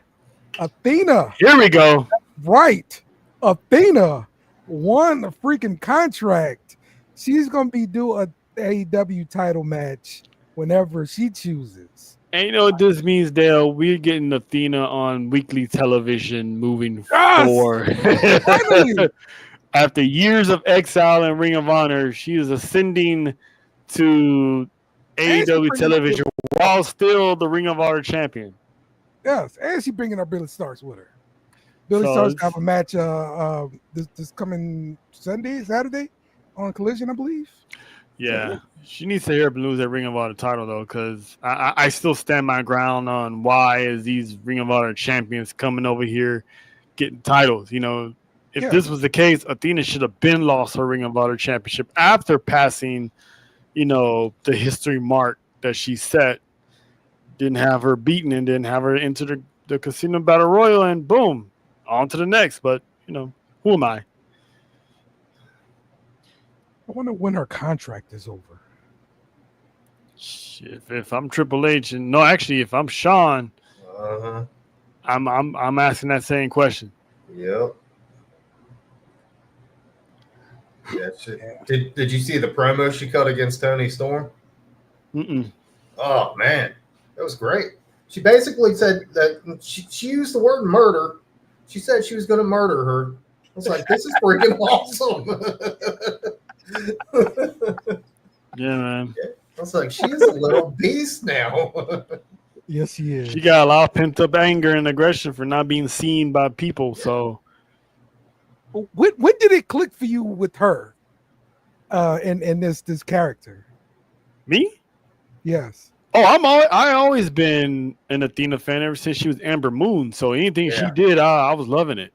Athena. Here we go. Right. Athena won a freaking contract. She's going to be doing a AEW title match whenever she chooses. And you know what this means, Dale? We're getting Athena on weekly television moving forward. After years of exile and Ring of Honor, she is ascending to AEW television while still the Ring of Honor champion. Yes, and she's bringing our Billy Starks with her. Billy Starks have a match this coming Saturday on Collision, I believe. Yeah, she needs to hear up and lose that Ring of Honor title, though, because I still stand my ground on why is these Ring of Honor champions coming over here getting titles. If this was the case, Athena should have been lost her Ring of Honor championship after passing, the history mark that she set. Didn't have her beaten and didn't have her into the Casino Battle Royal, and boom, on to the next. But, who am I? I wonder when her contract is over. If I'm Triple H, and if I'm Shawn, I'm asking that same question. Yep. Yeah. Did you see the promo she cut against Tony Storm? Mm-mm. Oh man, that was great. She basically said that she used the word murder. She said she was going to murder her. I was like, this is freaking awesome. Yeah, man. I was like, she is a little beast now. Yes, she is. She got a lot of pent up anger and aggression for not being seen by people. So, when did it click for you with her? In this character. Me? Yes. Oh, I always been an Athena fan ever since she was Amber Moon. So anything she did, I was loving it.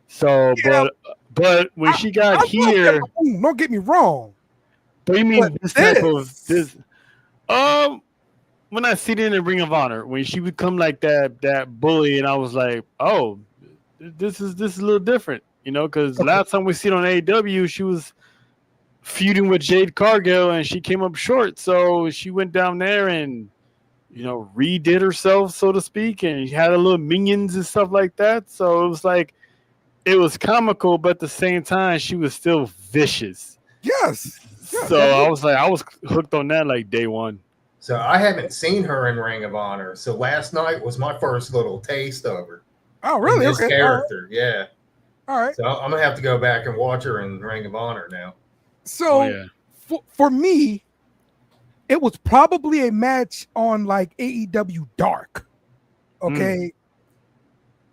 So, Yeah. but when she got I love here, Ember Moon, don't get me wrong. but you mean But this type of this- this? When I see it in the Ring of Honor, when she become like that bully, and I was like, oh, this is a little different, you know, because last time we see it on AEW, she was feuding with Jade Cargill, and she came up short, so she went down there and redid herself, so to speak, and had a little minions and stuff like that. So it was like it was comical, but at the same time, she was still vicious. Yes. So I was hooked on that like day one. So I haven't seen her in Ring of Honor. So last night was my first little taste of her. Oh, really? This Okay. character, yeah. All right. So I'm gonna have to go back and watch her in Ring of Honor now. So for me, it was probably a match on like AEW Dark. Okay.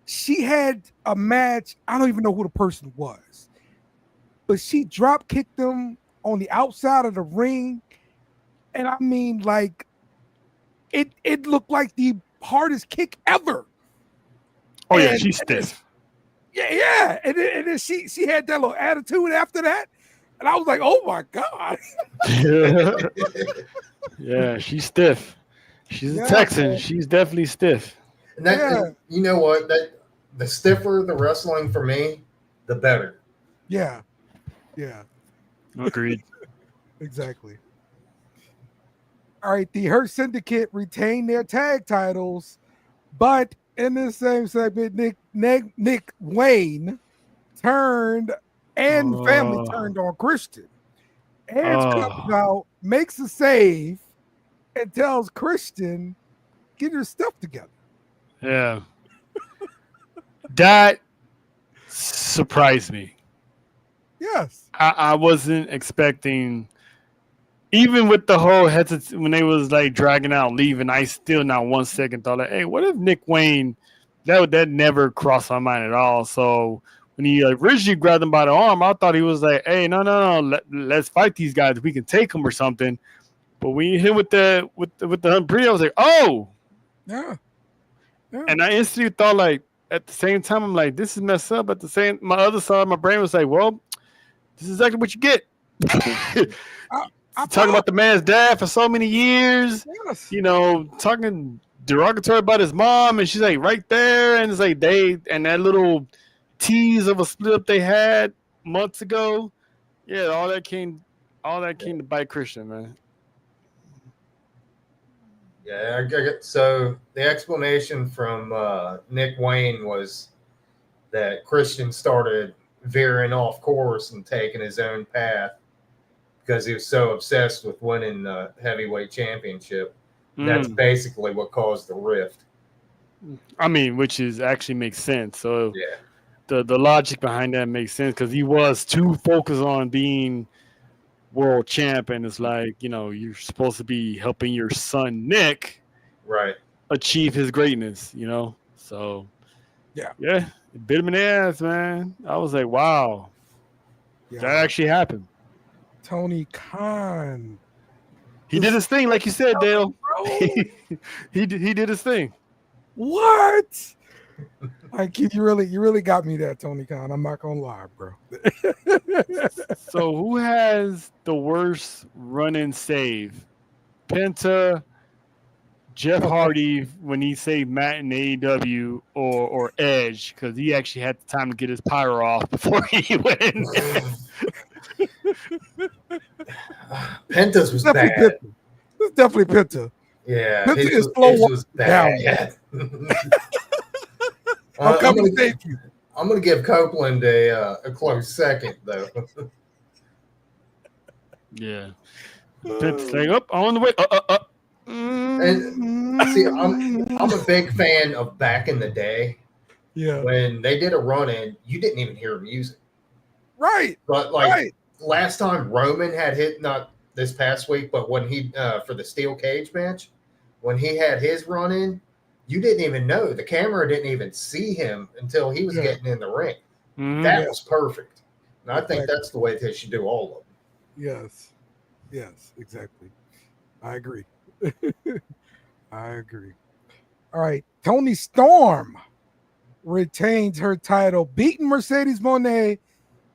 She had a match. I don't even know who the person was, but she drop kicked them on the outside of the ring. And I mean, like, it looked like the hardest kick ever. Oh, yeah, she's stiff. Yeah. And then she had that little attitude after that. And I was like, oh, my God. Yeah, she's stiff. She's a Texan. Man. She's definitely stiff. And that, you know what? That the stiffer the wrestling for me, the better. Yeah. Agreed. Exactly. All right, the Hurt Syndicate retained their tag titles, but in the same segment, Nick Wayne turned and family turned on Christian. Edge comes out, makes a save, and tells Christian, "Get your stuff together." Yeah, that surprised me. Yes, I wasn't expecting. Even with the whole hesitancy when they was like dragging out leaving, I still not 1 second thought like, hey, what if Nick Wayne? That never crossed my mind at all. So when he originally grabbed him by the arm, I thought he was like, hey, no, let's fight these guys. We can take them or something. But when you hit with the Humphrey, I was like, oh, yeah. And I instantly thought like at the same time, I'm like, this is messed up. At the same, my other side of my brain was like, well, this is exactly what you get. Talking about the man's dad for so many years, talking derogatory about his mom, and she's like right there, and it's like and that little tease of a split up they had months ago, all that came to bite Christian, man. Yeah, I get so the explanation from Nick Wayne was that Christian started veering off course and taking his own path because he was so obsessed with winning the heavyweight championship. That's basically what caused the rift. I mean, which is actually makes sense. So the logic behind that makes sense because he was too focused on being world champ, and it's like, you're supposed to be helping your son Nick achieve his greatness, So it bit him in the ass, man. I was like, wow, that actually happened. Tony Khan. He did his thing, like you said, Dale. he did his thing. What? Like you really got me there, Tony Khan. I'm not gonna lie, bro. So who has the worst run-in save? Penta, Jeff Hardy when he saved Matt in AEW, or Edge because he actually had the time to get his pyro off before he went in. Penta's was bad. It's definitely Penta. Yeah, Penta is slow was bad. I'm coming to thank you. I'm going to give Copeland a close second, though. Yeah. Penta's like, on the way. And see, I'm a big fan of back in the day. Yeah. When they did a run-in, you didn't even hear music. Right. But last time Roman had hit, not this past week, but when he for the steel cage match, when he had his run-in, you didn't even know. The camera didn't even see him until he was getting in the ring. That was perfect. And I think that's the way they should do all of them. Yes, exactly. I agree. I agree. All right. Tony Storm retains her title, beating Mercedes Moné.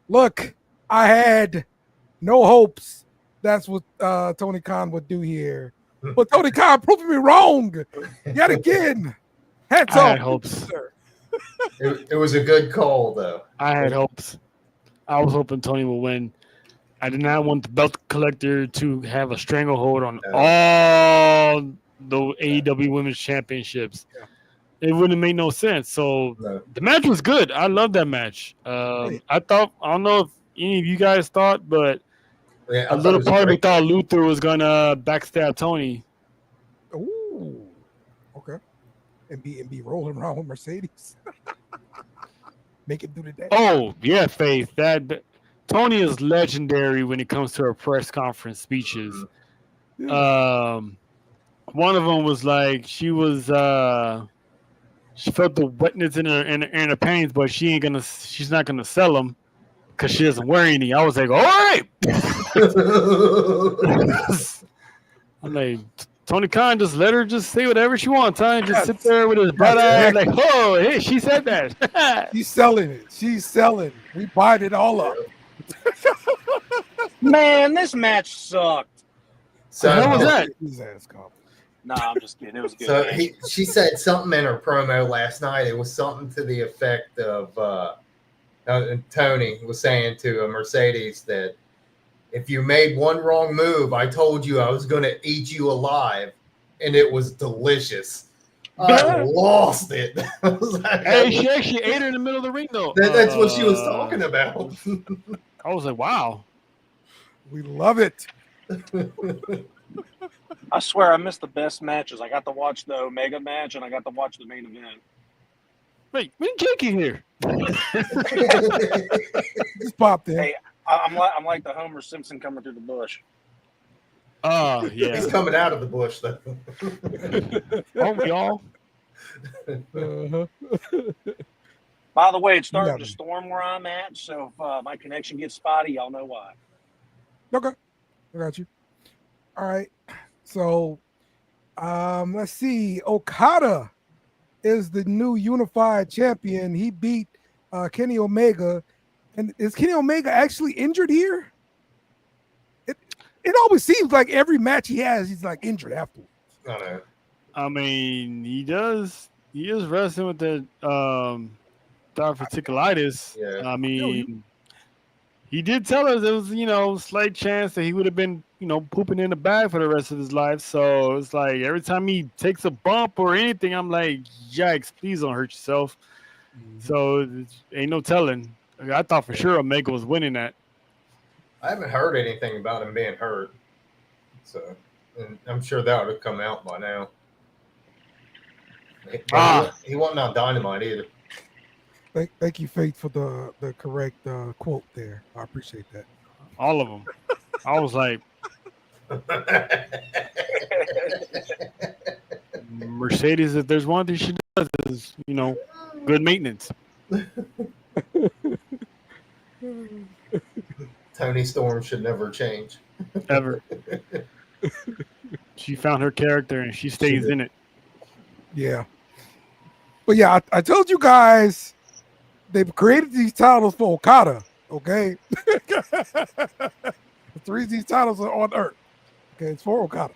Look, I had no hopes that's what Tony Khan would do here. But Tony Khan proved me wrong yet again. Hats I off. had hopes. Sir. It was a good call, though. I had hopes. I was hoping Tony would win. I did not want the belt collector to have a stranglehold on all the AEW Women's Championships. Yeah. It wouldn't make no sense. So the match was good. I love that match. I don't know if any of you guys thought, but a little part of me thought Luther was gonna backstab Tony. Ooh, okay, and be rolling around with Mercedes, make it through the day. Oh yeah, Faith. That Tony is legendary when it comes to her press conference speeches. Yeah. One of them was like she felt the wetness in her panties, but she's not gonna sell them because she doesn't wear any. I was like, all right. I'm like, Tony Khan, just let her just say whatever she wants, huh? And just sit there with his bright eye, like, oh, hey, she said that. She's selling it. She's selling. We buying it all up. Man, this match sucked. So how was that? His ass cop. Nah, I'm just kidding. It was good. So she said something in her promo last night. It was something to the effect of Tony was saying to Mercedes that if you made one wrong move, I told you I was going to eat you alive, and it was delicious. I lost it. I was like, Hey, she actually ate her in the middle of the ring, though. that's what she was talking about. I was like, wow. We love it. I swear I missed the best matches. I got to watch the Omega match, and I got to watch the main event. Wait, when Jake in here? Just popped in. Hey, I'm like the Homer Simpson coming through the bush. Oh, yeah. He's coming out of the bush, though. Aren't we all? By the way, it's starting to storm where I'm at, so if my connection gets spotty, y'all know why. Okay, I got you. All right, so let's see. Okada is the new unified champion. He beat Kenny Omega. And is Kenny Omega actually injured here? It always seems like every match he has, he's like injured afterwards. I mean, he is wrestling with the diverticulitis. Yeah. I mean, he did tell us there was, slight chance that he would have been, pooping in the bag for the rest of his life. So it's like every time he takes a bump or anything, I'm like, yikes, please don't hurt yourself. Mm-hmm. So ain't no telling. I thought for sure Omega was winning that. I haven't heard anything about him being hurt. So, and I'm sure that would have come out by now. He wasn't on Dynamite either. Thank you, Faith, for the correct quote there. I appreciate that. All of them. I was like, Mercedes, if there's one thing she does is, good maintenance. Tony Storm should never change. Ever. She found her character and she stays in it. Yeah. But yeah, I told you guys they've created these titles for Okada, okay? The reason these titles are on Earth. Okay, it's for Okada.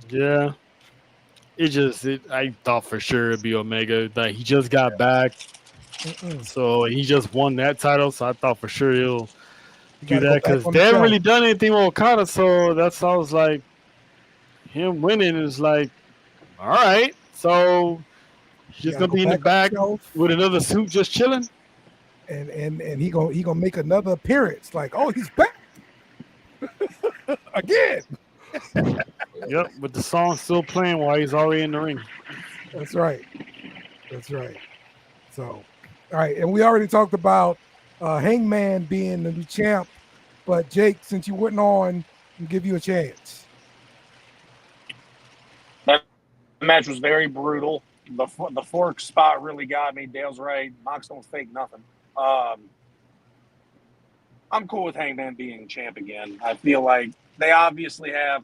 Yeah. I thought for sure it'd be Omega. Like he just got back. So he just won that title. So I thought for sure he'll do that because they haven't really done anything with Okada. So that's I was like, him winning is like, all right. So he's just gonna be in the back with another suit, just chilling. And he gonna make another appearance. Like, oh, he's back again. Yep, with the song still playing while he's already in the ring. That's right. So, all right, and we already talked about Hangman being the new champ, but Jake, since you weren't on, I'll give you a chance. That match was very brutal. The fork spot really got me. Dale's right. Mox don't fake nothing. I'm cool with Hangman being champ again. I feel like they obviously have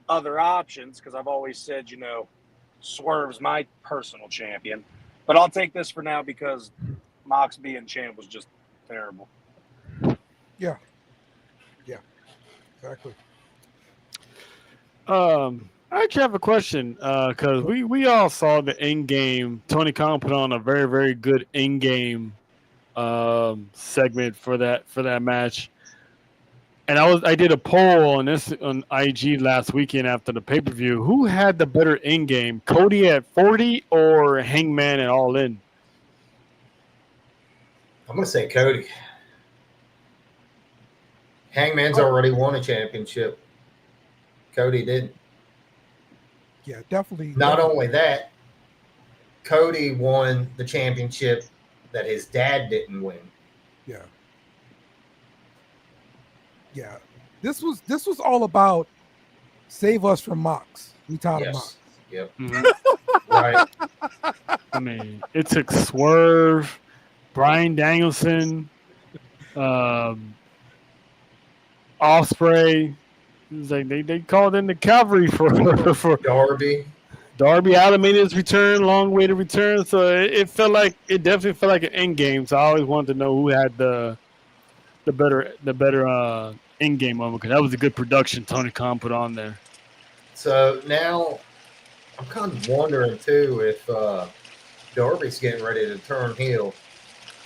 other options because I've always said, Swerve's my personal champion. But I'll take this for now because Mox being champ was just terrible. Yeah, exactly. I actually have a question because we all saw the in game. Tony Khan put on a very, very good in game segment for that match. And I did a poll on this on IG last weekend after the pay-per-view. Who had the better in game? Cody at 40 or Hangman at All In? I'm going to say Cody. Hangman's already won a championship. Cody didn't. Yeah, definitely. Not only that, Cody won the championship that his dad didn't win. Yeah. This was all about save us from Mox. We tired of Mox. Yep. Mm-hmm. Right. I mean, it took Swerve, Bryan Danielson, Ospreay. It was like they called in the cavalry for Darby. Darby Allin made his return, long way to return. So it definitely felt like an end game. So I always wanted to know who had the better end game moment because that was a good production Tony Khan put on there. So now I'm kind of wondering too if Darby's getting ready to turn heel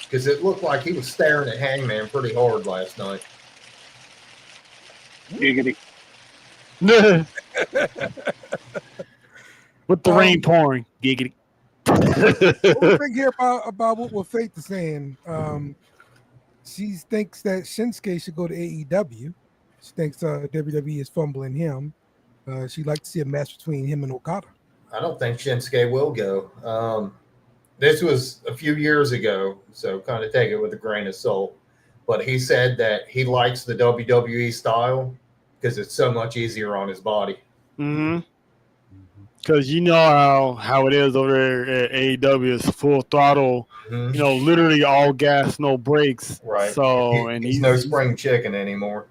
because it looked like he was staring at Hangman pretty hard last night. Giggity. With the rain pouring. Giggity. One thing here about what Faith is saying. She thinks that Shinsuke should go to AEW. She thinks WWE is fumbling him. She'd like to see a match between him and Okada. I don't think Shinsuke will go. This was a few years ago, so kind of take it with a grain of salt. But he said that he likes the WWE style because it's so much easier on his body. Mm-hmm. Because you know how it is over there at AEW is full throttle, Mm-hmm. Literally all gas, no brakes. Right. So he's no spring chicken anymore.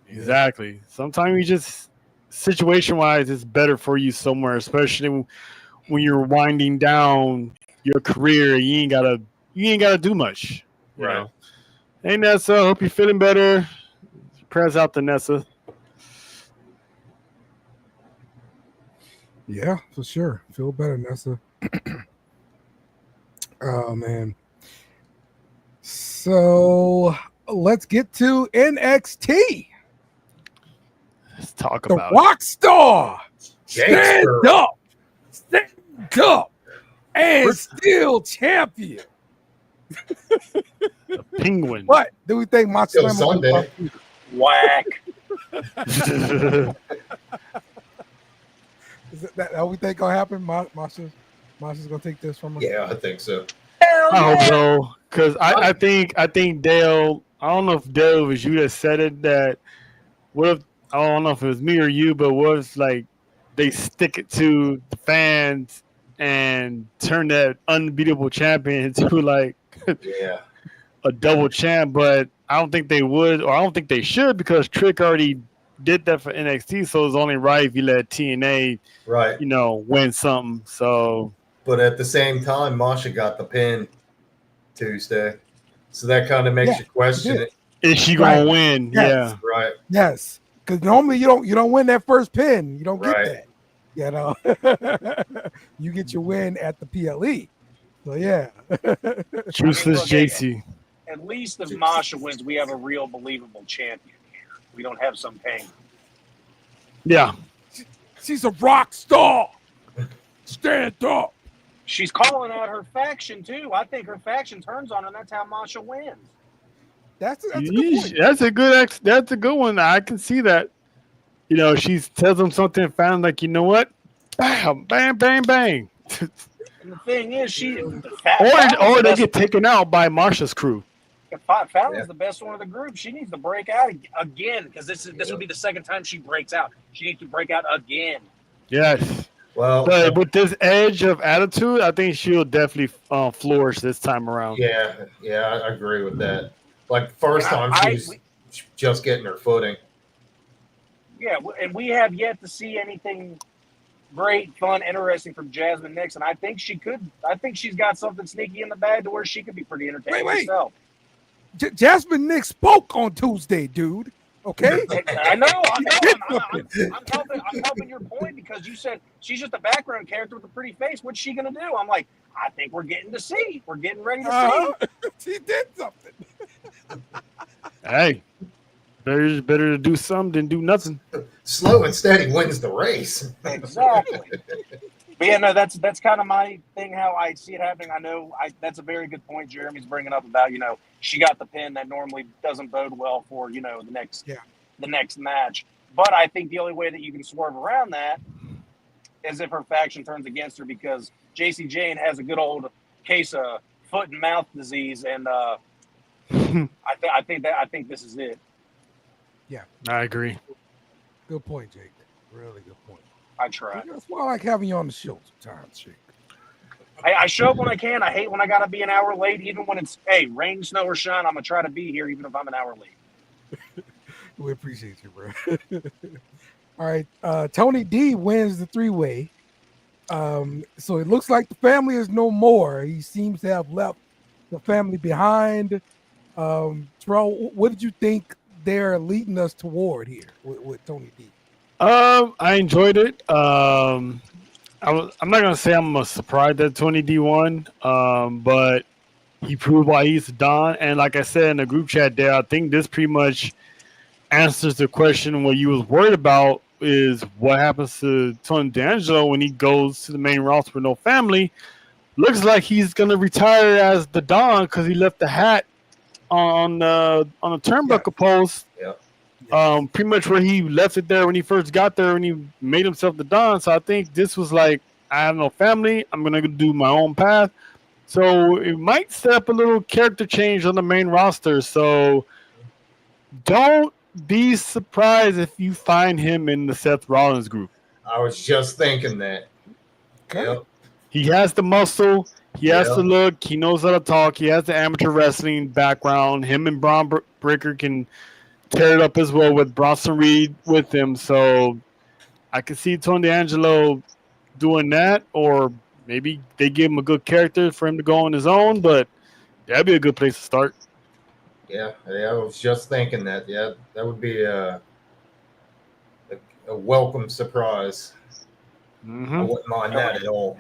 Exactly. Sometimes you just situation wise, it's better for you somewhere, especially when you're winding down your career. You ain't gotta do much. Right. Hey Nessa, hope you're feeling better. Prayers out to Nessa. Yeah, for sure. Feel better, Nessa. Oh man. So let's get to NXT. Let's talk The about Rock Star. Stand Stand up, and still champion. the Penguin. What do we think, Macho? Still Sunday. Whack. Is that how we think gonna happen? Masha's gonna take this from us. Yeah, I think so. I hope so, because I think Dale. I don't know if Dale was you that said it. That what if I don't know if it was me or you, but what if like they stick it to the fans and turn that unbeatable champion into like a double champ? But I don't think they would, or I don't think they should, because Trick already did that for NXT, so it's only right if you let TNA, win something. So, but at the same time, Masha got the pin Tuesday, so that kind of makes you question it. Is she gonna win? Yes. Yeah, right. Yes, because normally you don't win that first pin. You don't get that. You get your win at the PLE. So yeah, Juiceless JC. At least if Masha wins, we have a real believable champion here. We don't have some pain. Yeah. She's a rock star. Stand up. She's calling out her faction too. I think her faction turns on her, and that's how Masha wins. That's a good point. That's a good one. I can see that. She tells them something and found like, you know what? Bam, bam, bang, bang. And the thing is, or they get taken out by Marsha's crew. Fallon's the best one of the group. She needs to break out again, because this will be the second time she breaks out. She needs to break out again. Yes. Well, but with this edge of attitude, I think she'll definitely flourish this time around. Yeah, I agree with that. Like first time she was just getting her footing. Yeah, and we have yet to see anything great, fun, interesting from Jasmine Nix, and I think she's got something sneaky in the bag to where she could be pretty entertaining herself. Jasmine Nix spoke on Tuesday, dude. Okay, I know. I'm helping your point because you said she's just a background character with a pretty face. What's she gonna do? I'm like, I think we're getting to see. We're getting ready to see. She did something. Hey, better to do something than do nothing. Slow and steady wins the race. Exactly. But yeah, no, that's kind of my thing. How I see it happening. I know that's a very good point Jeremy's bringing up about she got the pin that normally doesn't bode well for the next match. But I think the only way that you can swerve around that is if her faction turns against her because JC Jane has a good old case of foot and mouth disease, and I think this is it. Yeah, I agree. Good point, Jake. Really good point. I try. That's why I like having you on the show sometimes, Jake. I show up when I can. I hate when I got to be an hour late, even when it's, rain, snow, or shine. I'm going to try to be here even if I'm an hour late. We appreciate you, bro. All right. Tony D wins the three-way. So it looks like the family is no more. He seems to have left the family behind. Terrell, what did you think they're leading us toward here with Tony D? I enjoyed it. I'm not gonna say I'm surprised that Tony D won, but he proved why he's the Don. And like I said in the group chat there, I think this pretty much answers the question what you was worried about is what happens to Tony D'Angelo when he goes to the main roster with no family. Looks like he's gonna retire as the Don because he left the hat on the turnbuckle post. Yeah. Pretty much where he left it there when he first got there and he made himself the Don. So I think this was like, I have no family. I'm going to do my own path. So it might set up a little character change on the main roster. So don't be surprised if you find him in the Seth Rollins group. I was just thinking that. Okay. Yep. He has the muscle. He has the look. He knows how to talk. He has the amateur wrestling background. Him and Braun Breaker can tear it up as well with Bronson Reed with him. So I can see Tony D'Angelo doing that, or maybe they give him a good character for him to go on his own, but that'd be a good place to start. Yeah, I was just thinking that. Yeah, that would be a welcome surprise. Mm-hmm. I wouldn't mind that at all.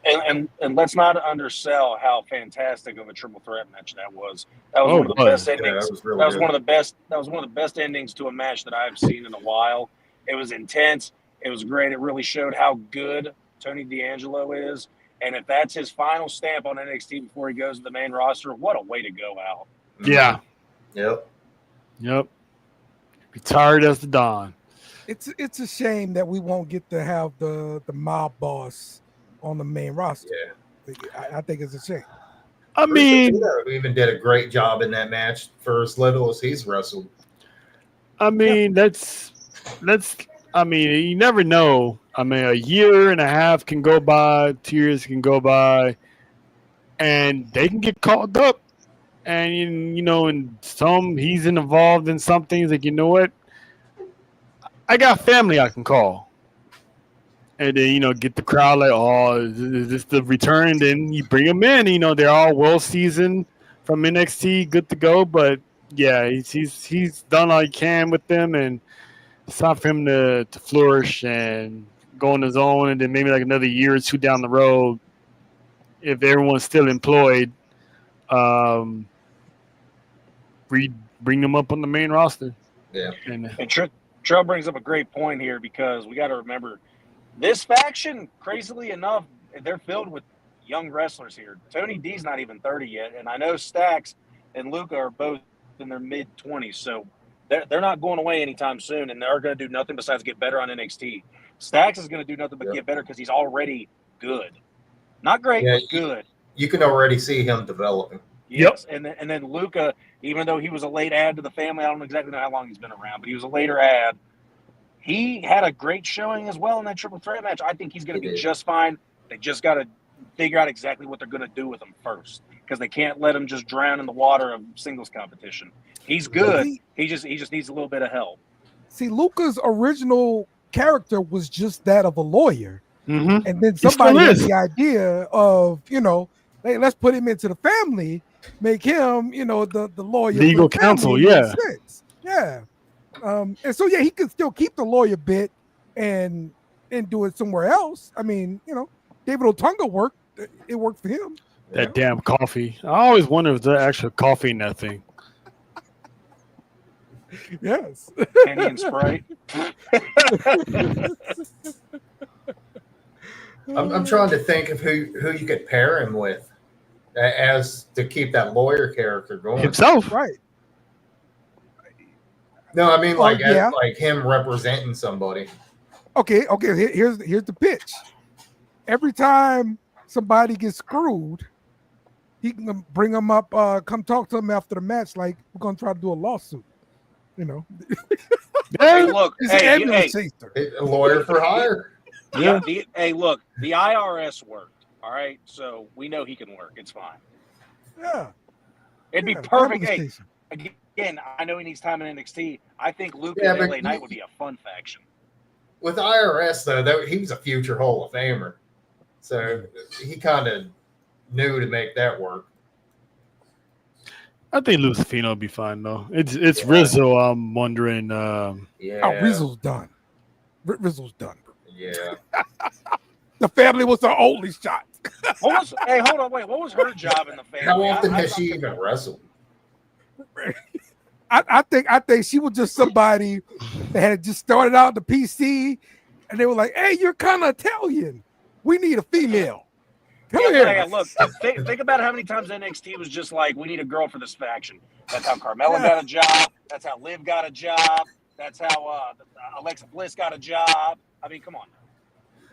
And let's not undersell how fantastic of a triple threat match that was. That was one of the best endings. That was really that was good. one of the best. That was one of the best endings to a match that I've seen in a while. It was intense. It was great. It really showed how good Tony D'Angelo is. And if that's his final stamp on NXT before he goes to the main roster, what a way to go out. Yeah. Yep. Retired as the Don. It's a shame that we won't get to have the mob boss on the main roster. Yeah. I think it's a shame. I mean, we even did a great job in that match for as little as he's wrestled. I mean, I mean, you never know. I mean, a year and a half can go by, 2 years can go by, and they can get called up. And, and he's involved in some things like, you know what? I got family I can call. And then, get the crowd like, oh, is this the return? And then you bring them in. They're all well seasoned from NXT, good to go. But, yeah, he's done all he can with them. And it's time for him to flourish and go on his own. And then maybe like another year or two down the road, if everyone's still employed, bring them up on the main roster. Yeah. And Trell brings up a great point here because we got to remember this faction, crazily enough, they're filled with young wrestlers here. Tony D's not even 30 yet, and I know Stax and Luca are both in their mid-20s, so they're not going away anytime soon, and they're going to do nothing besides get better on NXT. Stax is going to do nothing but get better because he's already good. Not great, but good. You can already see him developing. Yes, and then Luca, even though he was a late add to the family, I don't exactly know how long he's been around, but he was a later add. He had a great showing as well in that triple threat match. I think he's going to be just fine. They just got to figure out exactly what they're going to do with him first because they can't let him just drown in the water of singles competition. He's good. He just needs a little bit of help. See, Luca's original character was just that of a lawyer. Mm-hmm. And then somebody had the idea of, hey, let's put him into the family, make him, the lawyer, legal for the family counsel. in Yeah. that sense. Yeah. And so he could still keep the lawyer bit and do it somewhere else. I mean, David Otunga worked. It worked for him. That damn coffee. I always wonder if there's actual coffee in that thing. Yes. Penny and Sprite. I'm trying to think of who you could pair him with as to keep that lawyer character going. Himself. Right. No, I mean like him representing somebody. Okay. Here's the pitch. Every time somebody gets screwed, he can bring them up, come talk to him after the match, like we're gonna try to do a lawsuit. Hey, look, A lawyer for hire. Yeah. Look, the IRS worked. All right, so we know he can work. It's fine. Yeah. It'd be perfect. Hey, again, I know he needs time in NXT. I think Luke and LA Knight would be a fun faction. With IRS though, he was a future Hall of Famer, so he kind of knew to make that work. I think Lucifino would be fine though. It's Rizzo. I'm wondering. Rizzo's done. Rizzo's done. Yeah. The family was the only shot. Hold on, wait. What was her job in the family? How often has she even wrestled? I think she was just somebody that had just started out the PC, and they were like, "Hey, you're kind of Italian. We need a female. Come here." Yeah, look, think about how many times NXT was just like, "We need a girl for this faction." That's how Carmella got a job. That's how Liv got a job. That's how Alexa Bliss got a job. I mean, come on.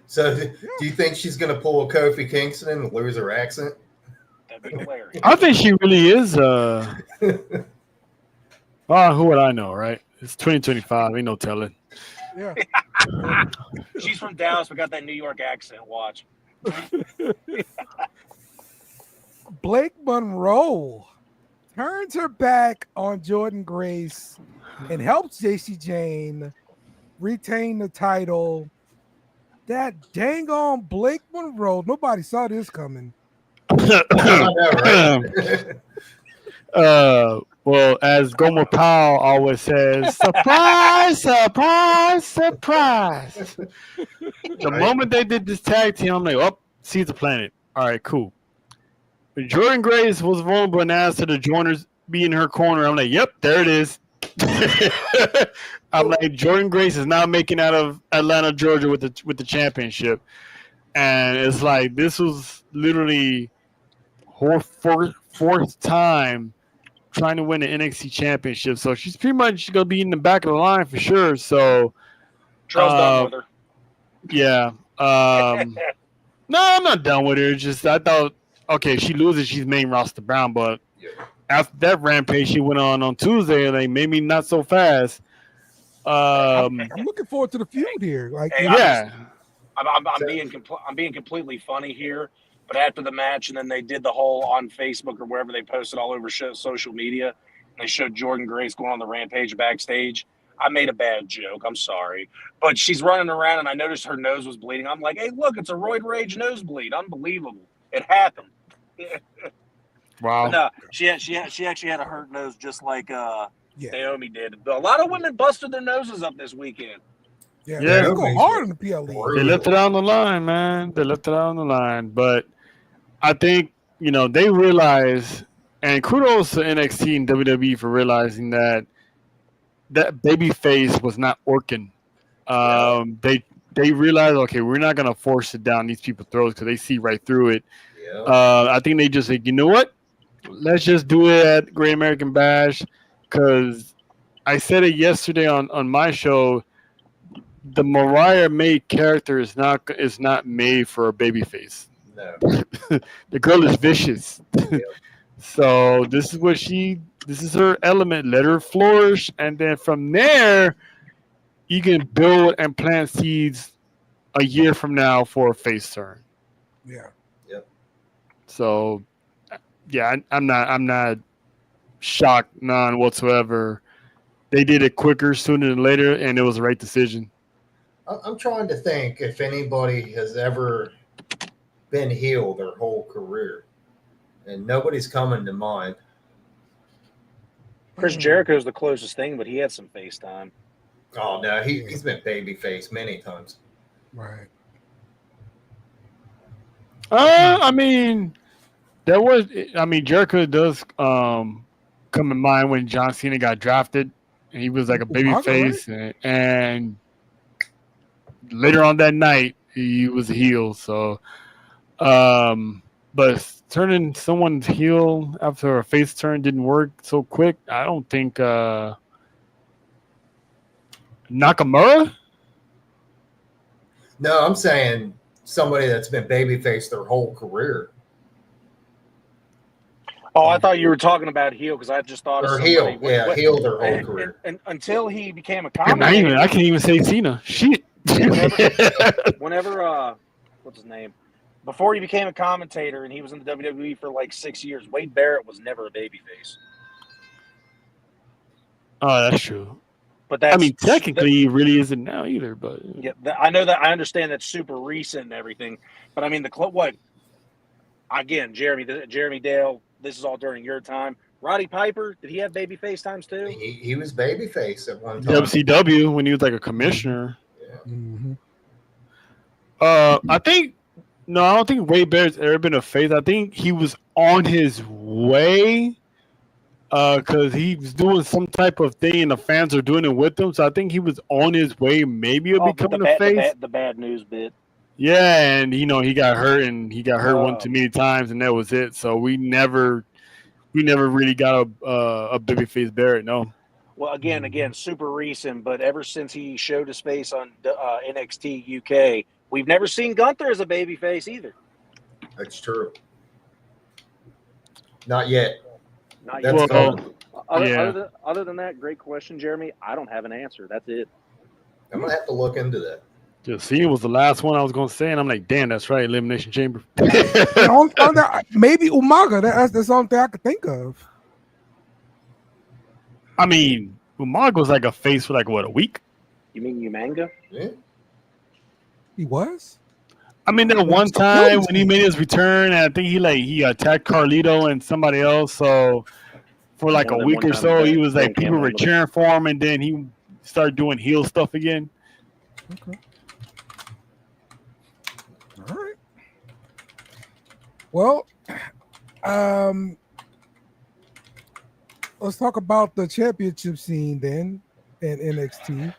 So, do you think she's going to pull a Kofi Kingston and lose her accent? That'd be hilarious. I think she really is. Who would I know, right? It's 2025. Ain't no telling. Yeah. She's from Dallas, but got that New York accent. Watch. Blake Monroe turns her back on Jordan Grace and helps JC Jane retain the title. That dang on Blake Monroe. Nobody saw this coming. Well, as Gomer Powell always says, surprise, surprise, surprise. The moment they did this tag team, I'm like, oh, seize the planet. All right, cool. But Jordan Grace was vulnerable and asked her to join her, be in her corner. I'm like, yep, there it is. I'm like, Jordan Grace is now making out of Atlanta, Georgia with the championship. And it's like, this was literally her fourth time trying to win the NXT championship. So she's pretty much going to be in the back of the line for sure. So, Charles done with her. Yeah. No, I'm not done with her. Just, I thought, okay, if she loses, she's main roster bound. But after that rampage she went on Tuesday, like maybe not so fast. I'm looking forward to the feud here. Like, I'm being completely funny here, but after the match, and then they did the whole on Facebook or wherever they posted all over social media, and they showed Jordan Grace going on the rampage backstage. I made a bad joke. I'm sorry, but she's running around, and I noticed her nose was bleeding. I'm like, hey, look, it's a roid rage nosebleed. Unbelievable. It happened. Wow. But no, she actually had a hurt nose just like Naomi did. A lot of women busted their noses up this weekend. Yeah, they go hard on the PLE. They left it out on the line, man. They left it out on the line. But I think, they realize, and kudos to NXT and WWE for realizing that babyface was not working. They realized, okay, we're not going to force it down these people's throats because they see right through it. Yeah. I think they just said, you know what? Let's just do it at Great American Bash, because I said it yesterday on my show. The Mariah May character is not made for a babyface. No. The girl is vicious. So this is her element. Let her flourish, and then from there, you can build and plant seeds a year from now for a face turn. Yeah. Yep. So, yeah, I'm not shocked, none whatsoever. They did it quicker, sooner than later, and it was the right decision. I'm trying to think if anybody has ever been heel their whole career, and nobody's coming to mind. Chris Jericho's the closest thing, but he had some FaceTime. Oh no, he's been babyface many times. Right. I mean, Jericho does come in mind when John Cena got drafted, and he was like a baby face, and later on that night he was a heel. So, but turning someone's heel after a face turn didn't work so quick. I don't think Nakamura. No, I'm saying somebody that's been babyface their whole career. Oh, I thought you were talking about heel because I just thought Or of heel, heel their whole career. And until he became a I commentator, can't even say Cena. Shit. whenever what's his name? Before he became a commentator and he was in the WWE for like 6 years, Wade Barrett was never a babyface. Oh, that's true. But that's, technically, he really isn't now either. But yeah, I know that. I understand that's super recent and everything. But I mean, what? Again, Jeremy Dale. This is all during your time. Roddy Piper, did he have babyface times too? He was babyface at one time. WCW when he was like a commissioner. Yeah. Mm-hmm. I don't think Wade Barrett's ever been a face. I think he was on his way. Because he was doing some type of thing and the fans are doing it with him. So I think he was on his way maybe of becoming a face. The bad news bit. Yeah, and he got hurt one too many times, and that was it. So we never really got a babyface Barrett, no. Well, again, super recent, but ever since he showed his face on NXT UK, we've never seen Gunther as a babyface either. That's true. Not yet. Not yet. Other than that, great question, Jeremy. I don't have an answer. That's it. I'm gonna have to look into that. Just Cena was the last one I was gonna say, and I'm like, damn, that's right, Elimination Chamber. Maybe Umaga. That's the only thing I could think of. I mean, Umaga was like a face for like what, a week? You mean Umanga? Yeah. He was. I mean, that one time when he made his return, and I think he attacked Carlito and somebody else. So for like a week or so, he was like people were cheering for him, and then he started doing heel stuff again. Okay. All right. Well, let's talk about the championship scene then in NXT.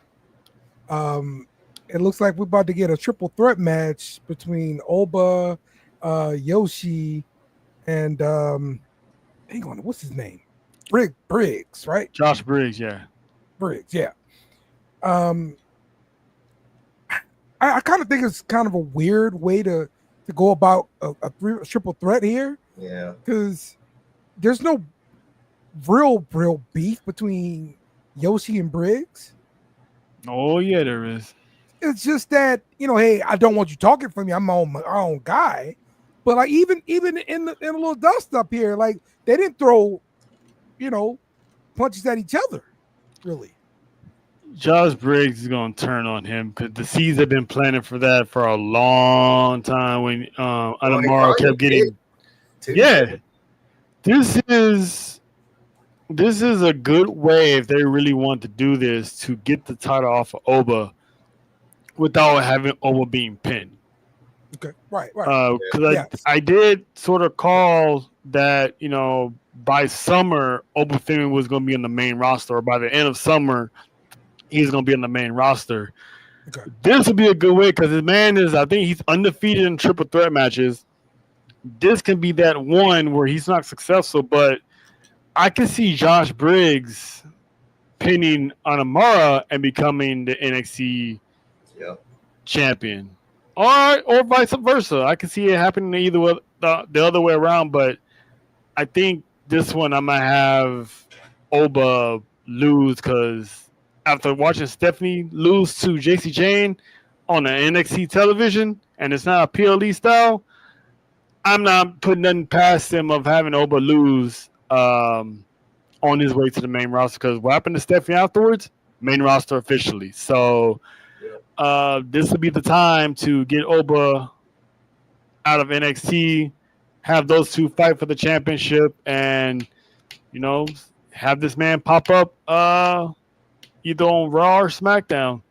It looks like we're about to get a triple threat match between Oba, Yoshi, and hang on, what's his name? Briggs, right? Josh Briggs, yeah. Briggs, yeah. I kind of think it's kind of a weird way to go about a triple threat here. Yeah. Because there's no real beef between Yoshi and Briggs. Oh, yeah, there is. It's just that, hey, I don't want you talking for me. I'm my own guy. But like even in a little dust up here, like they didn't throw, punches at each other, really. Josh Briggs is gonna turn on him because the seeds have been planning for that for a long time. When Anamara kept getting, yeah, this is a good way if they really want to do this to get the title off of Oba without having Oba being pinned. Okay, right. Because I did sort of call that, by summer, Oba Finn was going to be on the main roster, or by the end of summer, he's going to be on the main roster. Okay. This would be a good way because his man I think he's undefeated in triple threat matches. This can be that one where he's not successful, but I can see Josh Briggs pinning Anamara and becoming the NXT champion, or vice versa. I can see it happening either way, the other way around. But I think this one I'm gonna have Oba lose because after watching Stephanie lose to JC Jane on the NXT television, and it's not a PLE style, I'm not putting nothing past him of having Oba lose on his way to the main roster. Because what happened to Stephanie afterwards? Main roster officially. So this would be the time to get Oba out of NXT, have those two fight for the championship, and have this man pop up either on Raw or SmackDown,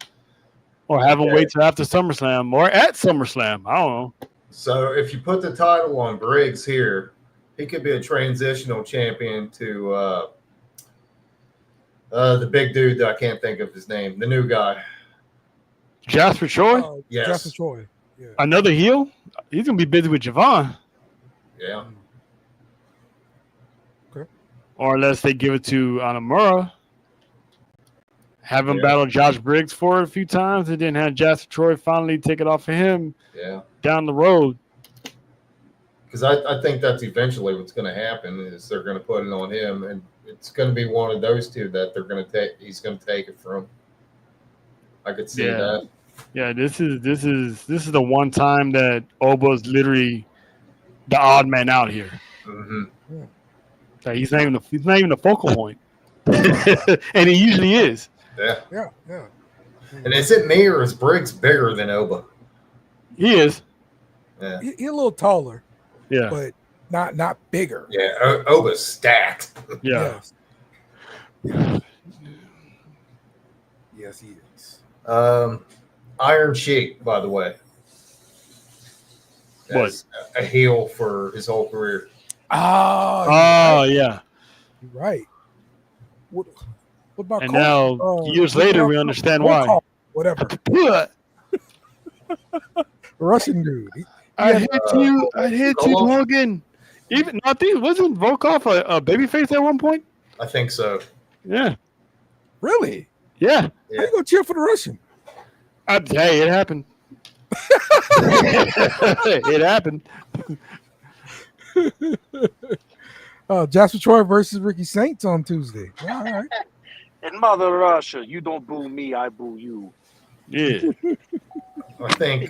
or have him wait till after SummerSlam or at SummerSlam. I don't know. So if you put the title on Briggs here, he could be a transitional champion to the big dude that I can't think of his name, the new guy. Jasper Troy? Yes. Jasper Troy. Yeah. Another heel? He's going to be busy with Javon. Yeah. Okay. Or unless they give it to Anamura. Have him battle Josh Briggs for it a few times, and then have Jasper Troy finally take it off of him down the road. Because I think that's eventually what's going to happen is they're going to put it on him, and it's going to be one of those two that they're going to take. He's going to take it from. I could see that. Yeah, this is the one time that Oba's literally the odd man out here. Mm-hmm. Like he's not even the focal point, and he usually is. Yeah. And is it me or is Briggs bigger than Oba? He is. Yeah. He's a little taller. Yeah. But not bigger. Yeah. Oba's stacked. Yeah. Yes, he is. Iron Sheik, by the way. That's a heel for his whole career. Oh, yeah. You're right. What about and now, years later, we understand why. Whatever. Russian dude. I hit you, Logan. Even I think wasn't Volkov a babyface at one point? I think so. Yeah. Really? Yeah. How you gonna cheer for the Russian? Hey, it happened. It happened. Jasper Troy versus Ricky Saints on Tuesday. All right. In Mother Russia, you don't boo me, I boo you. Yeah. I think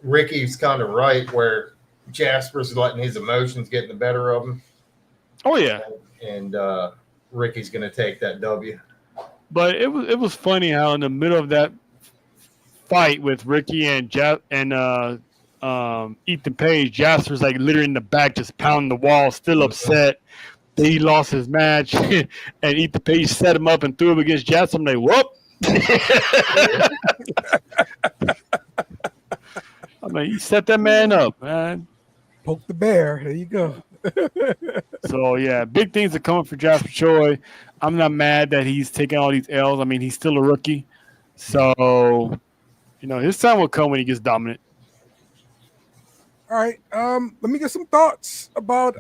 Ricky's kind of right where Jasper's letting his emotions get the better of him. Oh, yeah. And Ricky's going to take that W. But it was funny how in the middle of that fight with Ricky and Ethan Page, Jasper's like literally in the back just pounding the wall, still upset that he lost his match. And Ethan Page set him up and threw him against Jasper. I'm like, whoop. I'm like, you set that man up, man. Poke the bear. There you go. So, yeah, big things are coming for Jasper Troy. I'm not mad that he's taking all these L's. I mean, he's still a rookie. So, his time will come when he gets dominant. All right. Let me get some thoughts about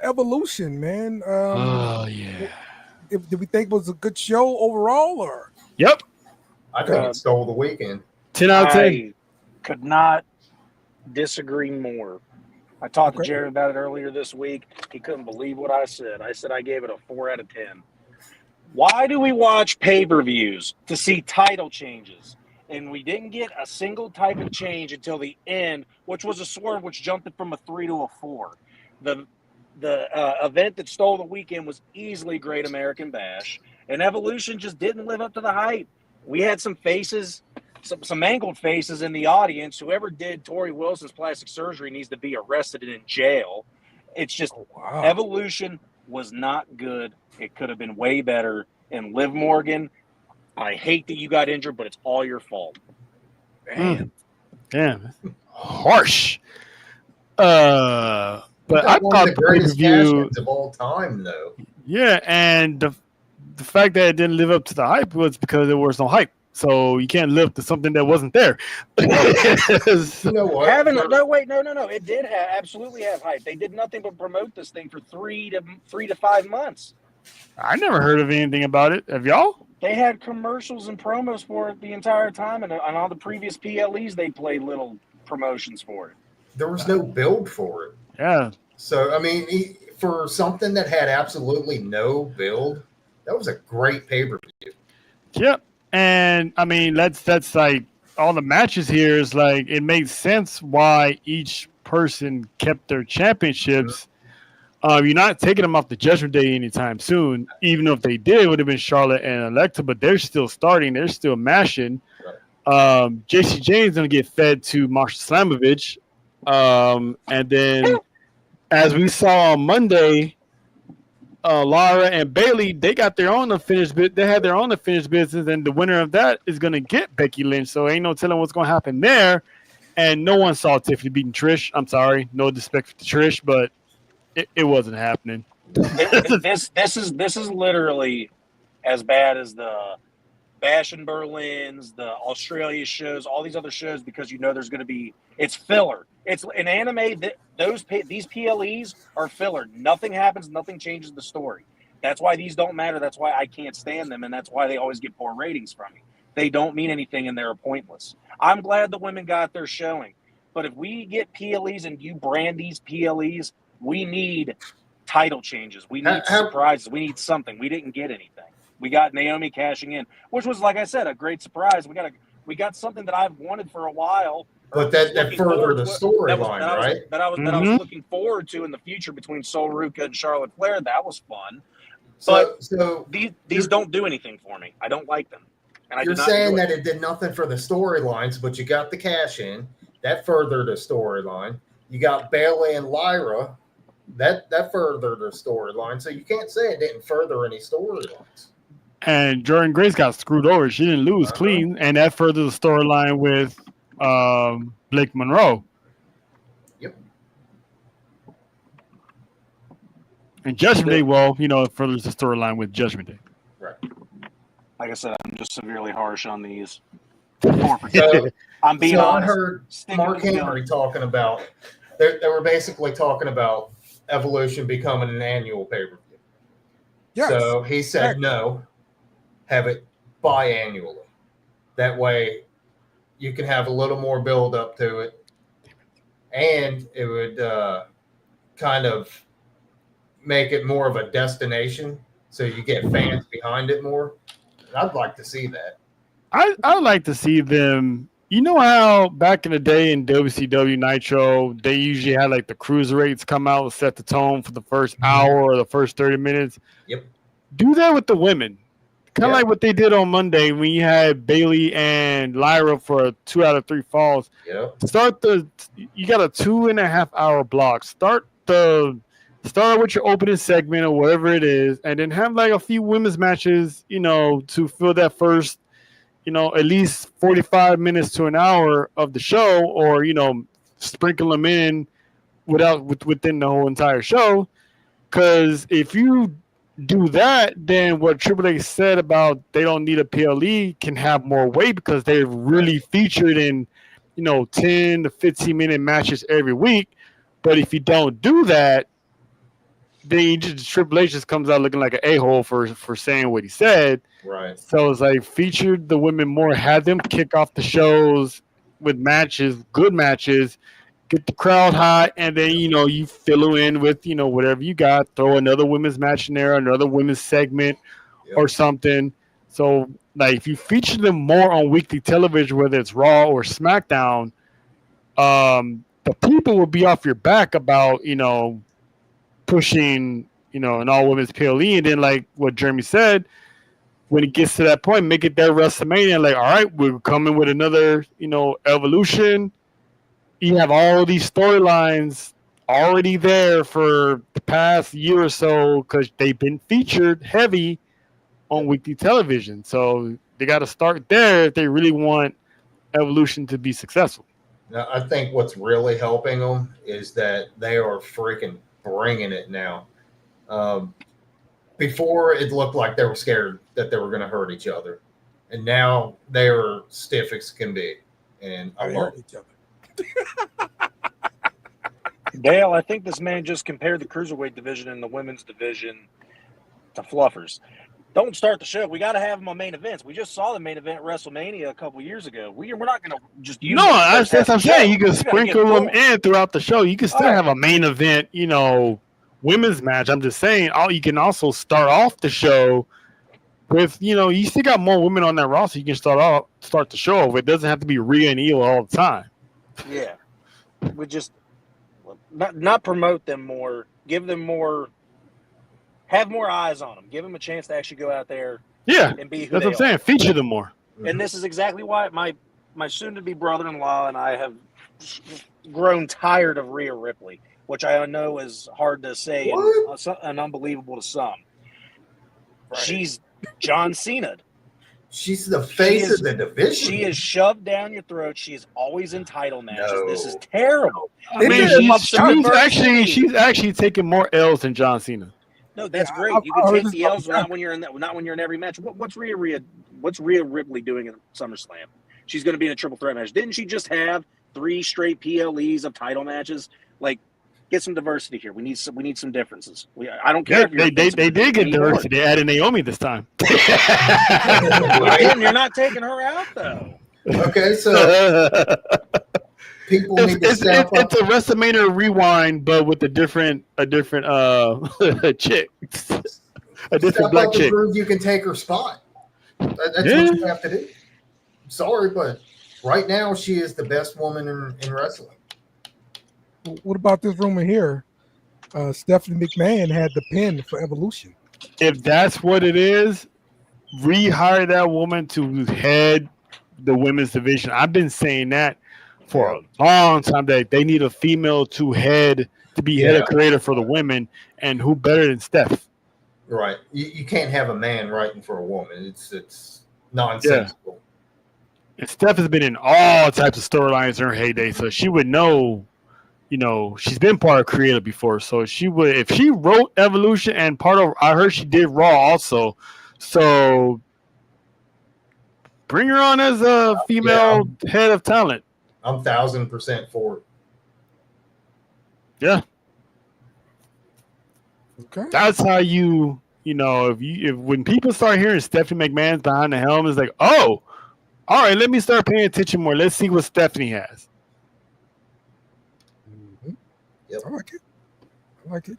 Evolution, man. Yeah. Did we think it was a good show overall, or? Yep. I think it stole the weekend. 10 out of 10. I could not disagree more. I talked to Jared about it earlier this week. He couldn't believe what I said. I said I gave it a 4 out of 10. Why do we watch pay-per-views to see title changes? And we didn't get a single type of change until the end, which was a swerve, which jumped it from a 3 to a 4. The event that stole the weekend was easily Great American Bash, and Evolution just didn't live up to the hype. We had some faces, some mangled faces in the audience. Whoever did Tori Wilson's plastic surgery needs to be arrested and in jail. It's just Evolution was not good. It could have been way better. And Liv Morgan, I hate that you got injured, but it's all your fault. Damn, harsh. But I thought the greatest pay-per-view of all time, though. Yeah, and the fact that it didn't live up to the hype was because there was no hype. So you can't live to something that wasn't there. You know what? No. It did absolutely have hype. They did nothing but promote this thing for 3 to 5 months. I never heard of anything about it. Have y'all? They had commercials and promos for it the entire time, and on all the previous PLEs, they played little promotions for it. There was no build for it. Yeah. So, I mean, for something that had absolutely no build, that was a great pay-per-view. Yep. And, I mean, that's like all the matches here is like it makes sense why each person kept their championships You're not taking them off the Judgment Day anytime soon. Even if they did, it would have been Charlotte and Alexa, but they're still starting. They're still mashing. JC James going to get fed to Marsha Slamovich. And then, as we saw on Monday, Lara and Bailey, they got their own unfinished bit. They had their own unfinished business, and the winner of that is going to get Becky Lynch. So ain't no telling what's going to happen there. And no one saw Tiffany beating Trish. I'm sorry, no disrespect to Trish, but it wasn't happening. This is literally as bad as the Bash in Berlin's, the Australia shows, all these other shows, because you know there's going to be it's filler. It's an anime that these PLEs are filler. Nothing happens, nothing changes the story. That's why these don't matter. That's why I can't stand them, and that's why they always get poor ratings from me. They don't mean anything and they're pointless. I'm glad the women got their showing, but if we get PLEs and you brand these PLEs, we need title changes. We need surprises. We need something. We didn't get anything. We got Naomi cashing in, which was, like I said, a great surprise. We got something that I've wanted for a while. But that furthered the storyline, right? That I was looking forward to in the future between Sol Ruca and Charlotte Flair. That was fun. So these don't do anything for me. I don't like them. And you're saying that it did nothing for the storylines, but you got the cash in. That furthered the storyline. You got Bayley and Lyra. That furthered the storyline. So you can't say it didn't further any storylines. And Jordan Grace got screwed over. She didn't lose clean, and that furthered the storyline with Blake Monroe. Yep. And Judgment Day, well, it furthers the storyline with Judgment Day. Right. Like I said, I'm just severely harsh on these. I'm being honest. I heard Mark Henry talking about. They were basically talking about Evolution becoming an annual pay-per-view. Yes. So he said no, have it biannually. That way, you can have a little more build up to it, and it would kind of make it more of a destination, so you get fans behind it more. I'd like to see that. I'd like to see them. You know how back in the day in WCW Nitro, they usually had like the cruiserweights come out and set the tone for the first hour or the first 30 minutes? Yep. Do that with the women. Kind of like what they did on Monday when you had Bailey and Lyra for 2 out of 3 falls. Yep. You got a 2.5 hour block. Start with your opening segment or whatever it is, and then have like a few women's matches, to fill that first, at least 45 minutes to an hour of the show, or, sprinkle them in within the whole entire show. Because if you do that, then what Triple H said about they don't need a PLE can have more weight, because they're really featured in, 10 to 15 minute matches every week. But if you don't do that, then Triple H just comes out looking like an a-hole for saying what he said. Right. So it's like featured the women more, had them kick off the shows with matches, good matches, get the crowd hot, and then you fill in with whatever you got. Throw another women's match in there, another women's segment, or something. So like if you feature them more on weekly television, whether it's Raw or SmackDown, the people will be off your back about pushing an all women's PLE, and then like what Jeremy said, when it gets to that point, make it their WrestleMania. Like, all right, we're coming with another Evolution. You have all these storylines already there for the past year or so because they've been featured heavy on weekly television. So they got to start there if they really want Evolution to be successful. Now, I think what's really helping them is that they are freaking bringing it now. Before, it looked like they were scared that they were going to hurt each other. And now they are stiff as can be. And I love each other. Dale, I think this man just compared the cruiserweight division and the women's division to fluffers. Don't start the show. We got to have them on main events. We just saw the main event at WrestleMania a couple years ago. We're not going to just use. No, that's what I'm saying. You can sprinkle them in throughout the show. You can still have a main event, women's match. I'm just saying, you can also start off the show with, you still got more women on that roster. You can start the show with. It doesn't have to be Rhea and Io all the time. Yeah, we just not promote them more give them more, have more eyes on them, give them a chance to actually go out there Yeah, and be who that's they what I'm saying. are. Feature them more. And this is exactly why my soon-to-be brother-in-law and I have grown tired of Rhea Ripley, which I know is hard to say and unbelievable to some. Right. She's John Cena. She's the face of the division. She is shoved down your throat. She is always in title matches. No. This is terrible. I mean, she's actually taking more L's than John Cena. No, that's great. You can take the L's not when you're in every match. What's Rhea Ripley doing in SummerSlam? She's going to be in a triple threat match. Didn't she just have 3 straight PLEs of title matches? Like, get some diversity here. We need some differences. I don't care. Yeah, they did get diversity. They added Naomi this time. Again, you're not taking her out though. Okay, so people need to step up. It's a WrestleMania rewind, but with a different chick, a different black chick. Prove you can take her spot. That's what you have to do. Sorry, but right now she is the best woman in wrestling. What about this rumor here? Stephanie McMahon had the pin for Evolution. If that's what it is, rehire that woman to head the women's division. I've been saying that for a long time, that they need a female to be head of creator for the women, and who better than Steph? Right. You can't have a man writing for a woman. It's nonsensical. And Steph has been in all types of storylines in her heyday, so she would know. You know, she's been part of creative before, so if she wrote Evolution, and I heard she did Raw also, so bring her on as a female head of talent. I'm 1,000% for it. Yeah. Okay. That's how you know, if when people start hearing Stephanie McMahon's behind the helm, it's like, oh, all right, let me start paying attention more. Let's see what Stephanie has. Yep. I like it.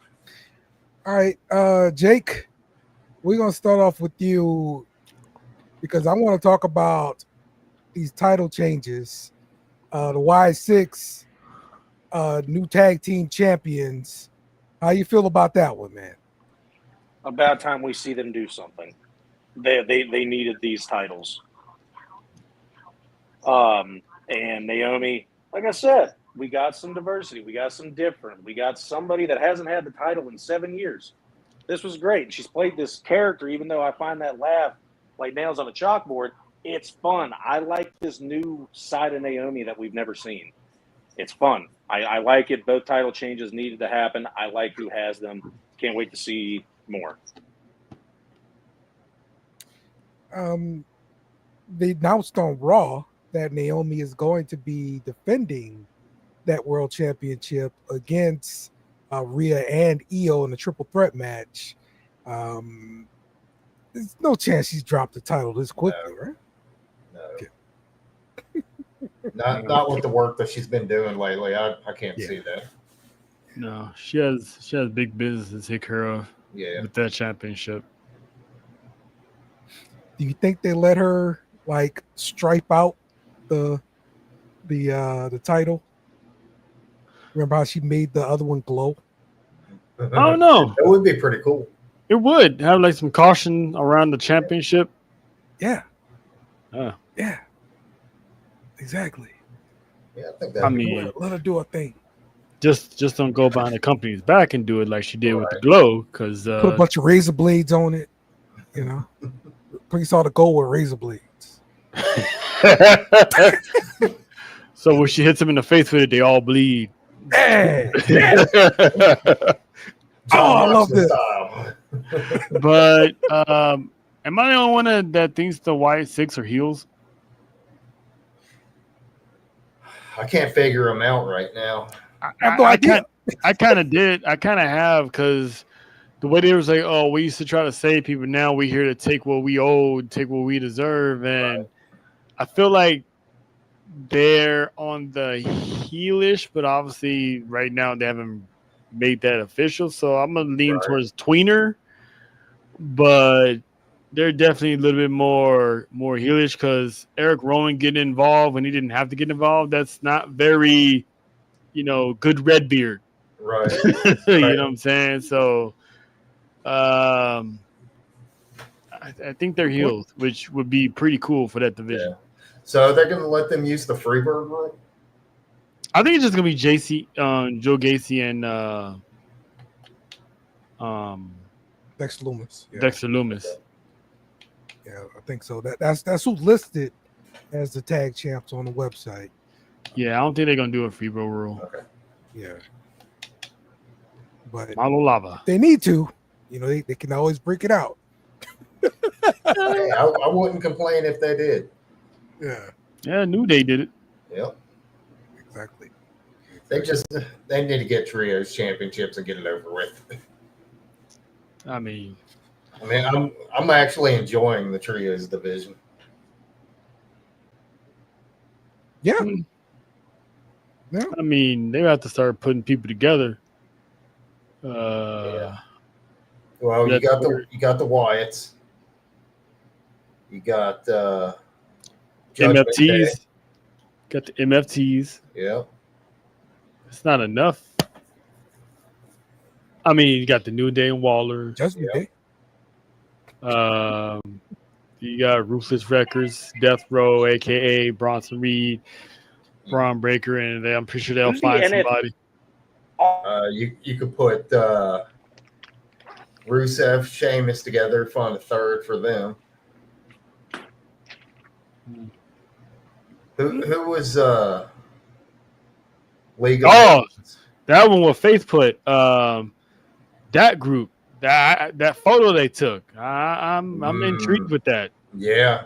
All right, Jake, we're gonna start off with you because I want to talk about these title changes. The Y6 new tag team champions. How you feel about that one, man? About time we see them do something. They needed these titles. And Naomi, like I said, we got some diversity. We got some different. We got somebody that hasn't had the title in 7 years. This was great. She's played this character, even though I find that laugh like nails on a chalkboard. It's fun. I like this new side of Naomi that we've never seen. It's fun. I like it. Both title changes needed to happen. I like who has them. Can't wait to see more. They announced on Raw that Naomi is going to be defending that world championship against Rhea and Io in a triple threat match. There's no chance she's dropped the title this quickly, right? No. Okay. Not with the work that she's been doing lately. I can't see that. No, she has big business to take care of with that championship. Do you think they let her like stripe out the title? Remember how she made the other one glow? I don't know. That would be pretty cool. It would have like some caution around the championship. Yeah. Yeah. Exactly. Yeah, I think that. Let her do a thing. Just don't go behind the company's back and do it like she did with the glow, because put a bunch of razor blades on it. You know, please saw the gold with razor blades. So when she hits them in the face with it, they all bleed. Hey, yeah. I love this. But am I the only one that thinks the Y6 are heels? I can't figure them out right now. I kind of did. I kind of have, because the way they was like, oh, we used to try to save people. Now we're here to take what we owe, take what we deserve. And I feel like they're on the heelish, but obviously right now they haven't made that official. So I'm going to lean towards tweener, but they're definitely a little bit more heelish, because Eric Rowan getting involved when he didn't have to get involved. That's not very, good Redbeard. Right. You know what I'm saying? So, I think they're healed, which would be pretty cool for that division. Yeah. So they're going to let them use the Freebird rule? I think it's just gonna be Joe Gacy, and Dexter Lumis. Yeah. Dexter Lumis. Yeah, I think so. That's who's listed as the tag champs on the website. Yeah, I don't think they're gonna do a Freebird rule. Okay. Yeah. But Malo Lava. they need to. You know, they can always break it out. Hey, I wouldn't complain if they did. Yeah. Yeah, New Day did it. Yep. Exactly. They need to get trios championships and get it over with. I mean, I'm actually enjoying the trios division. Yeah. I mean, they have to start putting people together. Yeah. Well, you got the Wyatts. You got Judgment MFTs. Day. Got the MFTs. Yeah. It's not enough. I mean, you got the New Day and Waller. Judgment Day. You got Ruthless Records, Death Row, aka Bronson Reed, Braun Breaker, and I'm pretty sure they'll find somebody. You could put Rusev, Sheamus together, find a third for them. Who was League of Legends? That one with Faith put. That group, that photo they took. I'm intrigued with that. Yeah.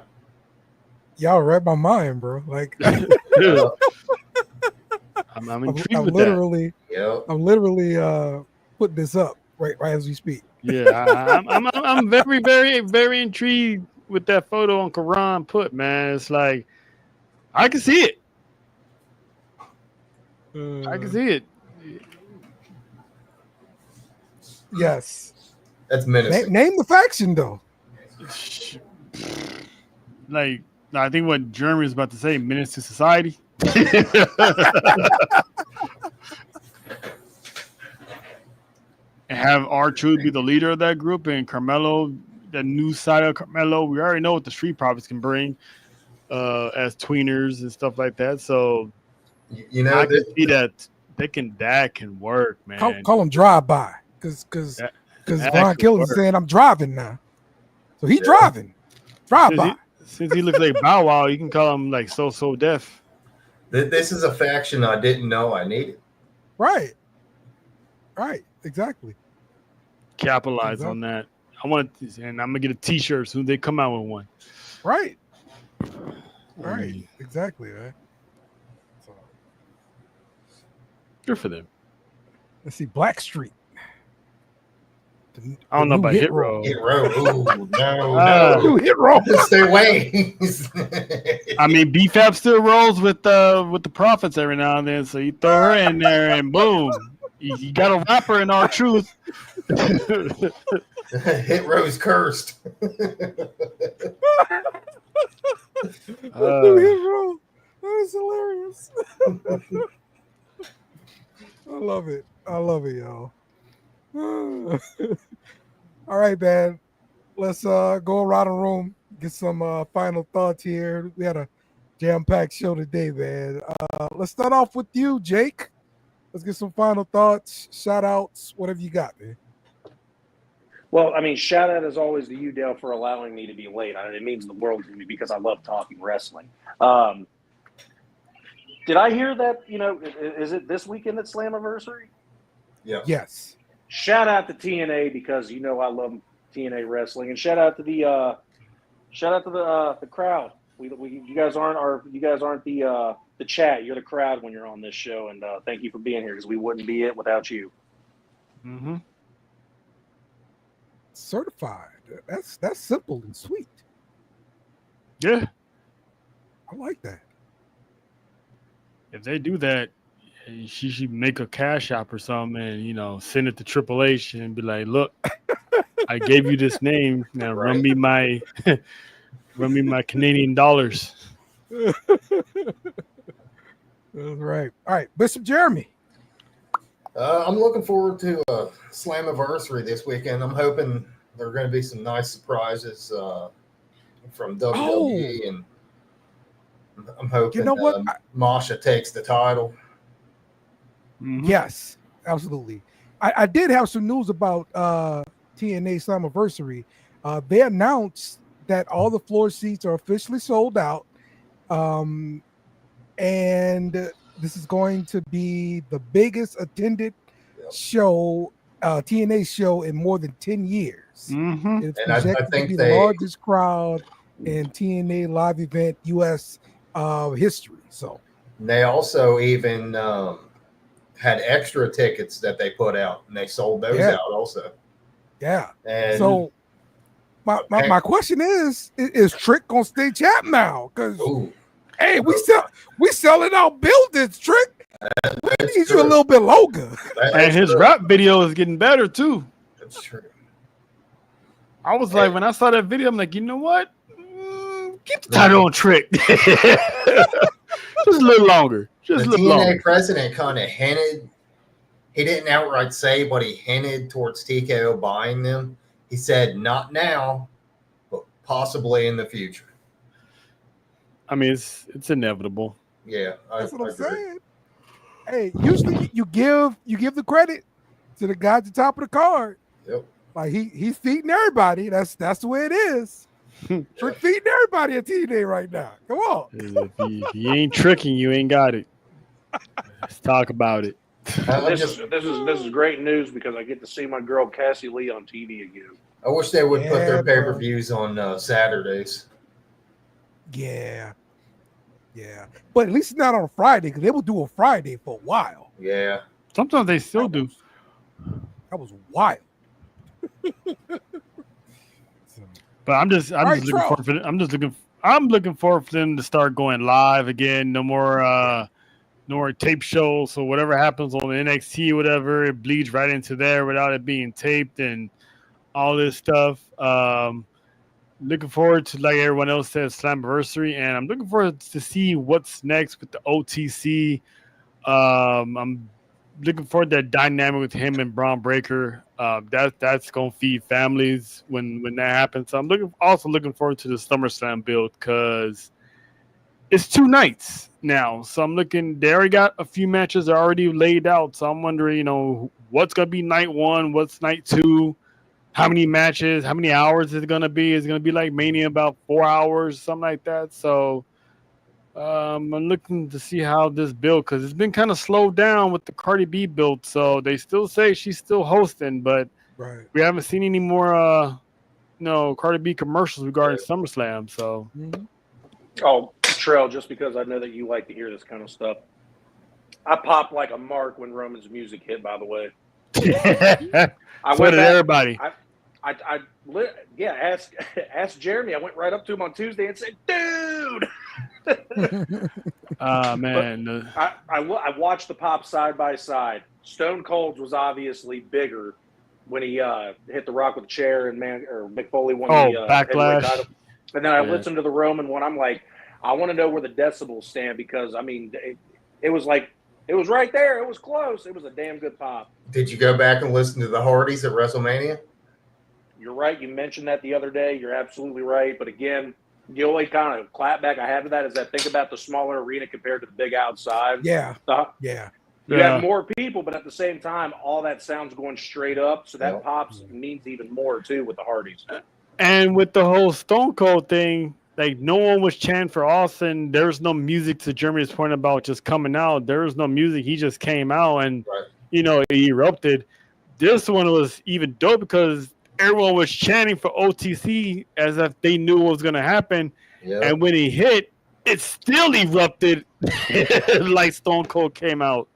Y'all read my mind, bro. Like I'm intrigued with that. I'm literally putting this up right as we speak. Yeah, I'm very, very, very intrigued with that photo on Karan put, man. It's like I can see it. I can see it. Yes. That's menacing. Name the faction, though. Like, I think what Jeremy is about to say, menace to society. And have R-Truth be the leader of that group, and Carmelo, the new side of Carmelo. We already know what the Street Profits can bring as tweeners and stuff like that. So, you know, I can see that that can work, man. Call them drive-by. Because Ron Killer's saying I'm driving now. So he's driving. Drive by. Since he looks like Bow Wow, you can call him like So Def. This is a faction I didn't know I needed. Right. Exactly. Capitalize on that. And I'm gonna get a T-shirt as soon as they come out with one. Right. Exactly, man. So. Good for them. Let's see, Blackstreet. I don't know about Hit Row. Hit Row. Ooh, no. Hit Row. Stay away. I mean, BFAP still rolls with the Profits every now and then, so you throw her in there and boom, you got a rapper in R-Truth. Hit Row's cursed. Hit Row. That is hilarious. I love it, y'all. All right, man. Let's go around the room, get some final thoughts here. We had a jam-packed show today, man. Let's start off with you, Jake. Let's get some final thoughts, shout-outs, whatever you got, man. Well, I mean, shout out as always to you, Dale, for allowing me to be late. It means the world to me because I love talking wrestling. Did I hear that, is it this weekend at Slammiversary? Yeah. Yes. Shout out to TNA because I love TNA wrestling, and shout out to the crowd. You guys aren't the chat. You're the crowd when you're on this show, and thank you for being here because we wouldn't be it without you. Mm-hmm. Certified. That's simple and sweet. Yeah, I like that. If they do that, she should make a cash app or something and, send it to Triple H and be like, look, I gave you this name. Now run me my Canadian dollars. That's right. All right. Bishop Jeremy. I'm looking forward to Slammiversary this weekend. I'm hoping there are going to be some nice surprises from WWE, and I'm hoping You know what? Masha takes the title. Yes, absolutely. I did have some news about TNA Slammiversary. They announced that all the floor seats are officially sold out. And this is going to be the biggest attended show, TNA show in more than 10 years. It's And I projected think to be the largest crowd in TNA live event US history. So they also even had extra tickets that they put out, and they sold those out also. Yeah. And so my question is Trick gonna stay champ now? Because hey, we selling out buildings, Trick. We need you a little bit longer. And his rap video is getting better too. That's true. I was like, when I saw that video, I'm like, you know what? Keep the title on Trick. Just a little longer. Just a little TNA longer. president kind of hinted. He didn't outright say, but he hinted towards TKO buying them. He said, not now, but possibly in the future. I mean, it's inevitable. Yeah, that's what I'm saying. Hey, usually you give the credit to the guy at the top of the card. Yep. Like he's feeding everybody. That's the way it is. Trick feeding everybody at TNA right now. Come on. If you ain't tricking, you ain't got it. Let's talk about it. This is great news because I get to see my girl Cassie Lee on TV again. I wish they would put their pay-per-views on Saturdays. Yeah. But at least not on a Friday, because they will do a Friday for a while. Yeah. Sometimes they still do. That was wild. But I'm looking forward for them to start going live again. No more tape shows. So whatever happens on the NXT, whatever, it bleeds right into there without it being taped and all this stuff. Looking forward to, like everyone else says, Slammiversary, and I'm looking forward to see what's next with the OTC. I'm looking forward to that dynamic with him and Braun Breaker. That's gonna feed families when that happens. So I'm also looking forward to the SummerSlam build because it's 2 nights now. So I'm looking. They already got a few matches already laid out. So I'm wondering, what's gonna be night 1, what's night 2, how many matches, how many hours is it gonna be? Is it gonna be like Mania, about 4 hours, something like that? So I'm looking to see how this build, because it's been kind of slowed down with the Cardi B build. So they still say she's still hosting, but we haven't seen any more Cardi B commercials regarding SummerSlam. So Oh, Trell, just because I know that you like to hear this kind of stuff, I popped like a mark when Roman's music hit, by the way. So did everybody. Ask Jeremy. I went right up to him on Tuesday and said, dude. Man. I watched the pop side by side. Stone Cold's was obviously bigger when he hit the Rock with the chair and Mick Foley won the Backlash. title. And then I listened to the Roman one. I'm like, I want to know where the decibels stand, because I mean, it was like, it was right there. It was close. It was a damn good pop. Did you go back and listen to the Hardys at WrestleMania? You're right. You mentioned that the other day. You're absolutely right. But again, the only kind of clapback I have to that is that think about the smaller arena compared to the big outside. Yeah. You have more people, but at the same time, all that sound's going straight up. So that pops means even more, too, with the Hardys. And with the whole Stone Cold thing, like, no one was chanting for Austin. There's no music, to Jeremy's point about just coming out. There was no music. He just came out and, he erupted. This one was even dope because everyone was chanting for OTC as if they knew what was going to happen. Yep. And when he hit, it still erupted like Stone Cold came out.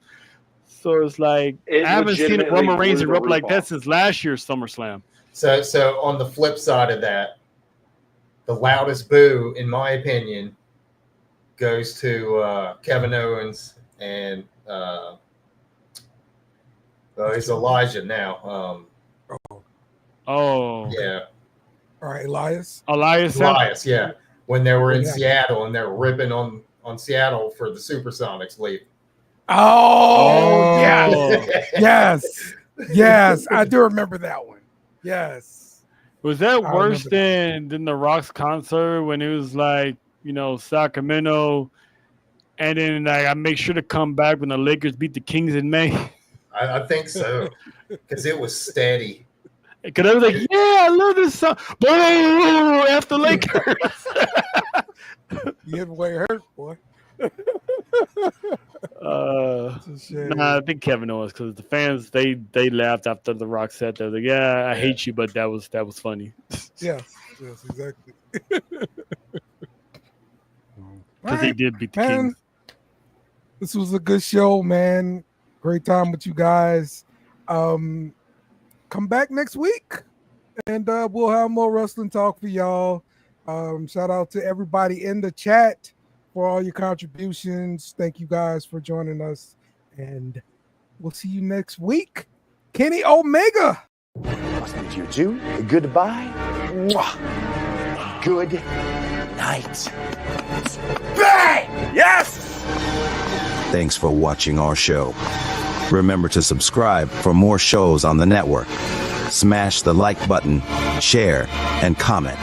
So it's like, I haven't seen a Roman Reigns erupt like that since last year's SummerSlam. So on the flip side of that, the loudest boo, in my opinion, goes to Kevin Owens and he's Elijah now. Yeah. All right, Elias, yeah. When they were in Seattle and they were ripping on Seattle for the Supersonics leave. Oh, yes. I do remember that one. Yes. Was that I worse remember than the Rock's concert when it was like, Sacramento, and then like I make sure to come back when the Lakers beat the Kings in May? I think so, because it was steady. Because I was like, yeah, I love this song. Boom, after Lakers. You hit way hurt, boy. I think Kevin Owens, because the fans they laughed after the Rock set. They're like, yeah, I hate you, but that was funny. Yes, exactly. Because they did beat the man. Kings. This was a good show, man. Great time with you guys. Come back next week, and we'll have more wrestling talk for y'all. Shout out to everybody in the chat for all your contributions. Thank you guys for joining us, and we'll see you next week. Kenny Omega. Must be you too. Goodbye. Mwah. Good night. Bang! Yes! Thanks for watching our show. Remember to subscribe for more shows on the network. Smash the like button, share, and comment.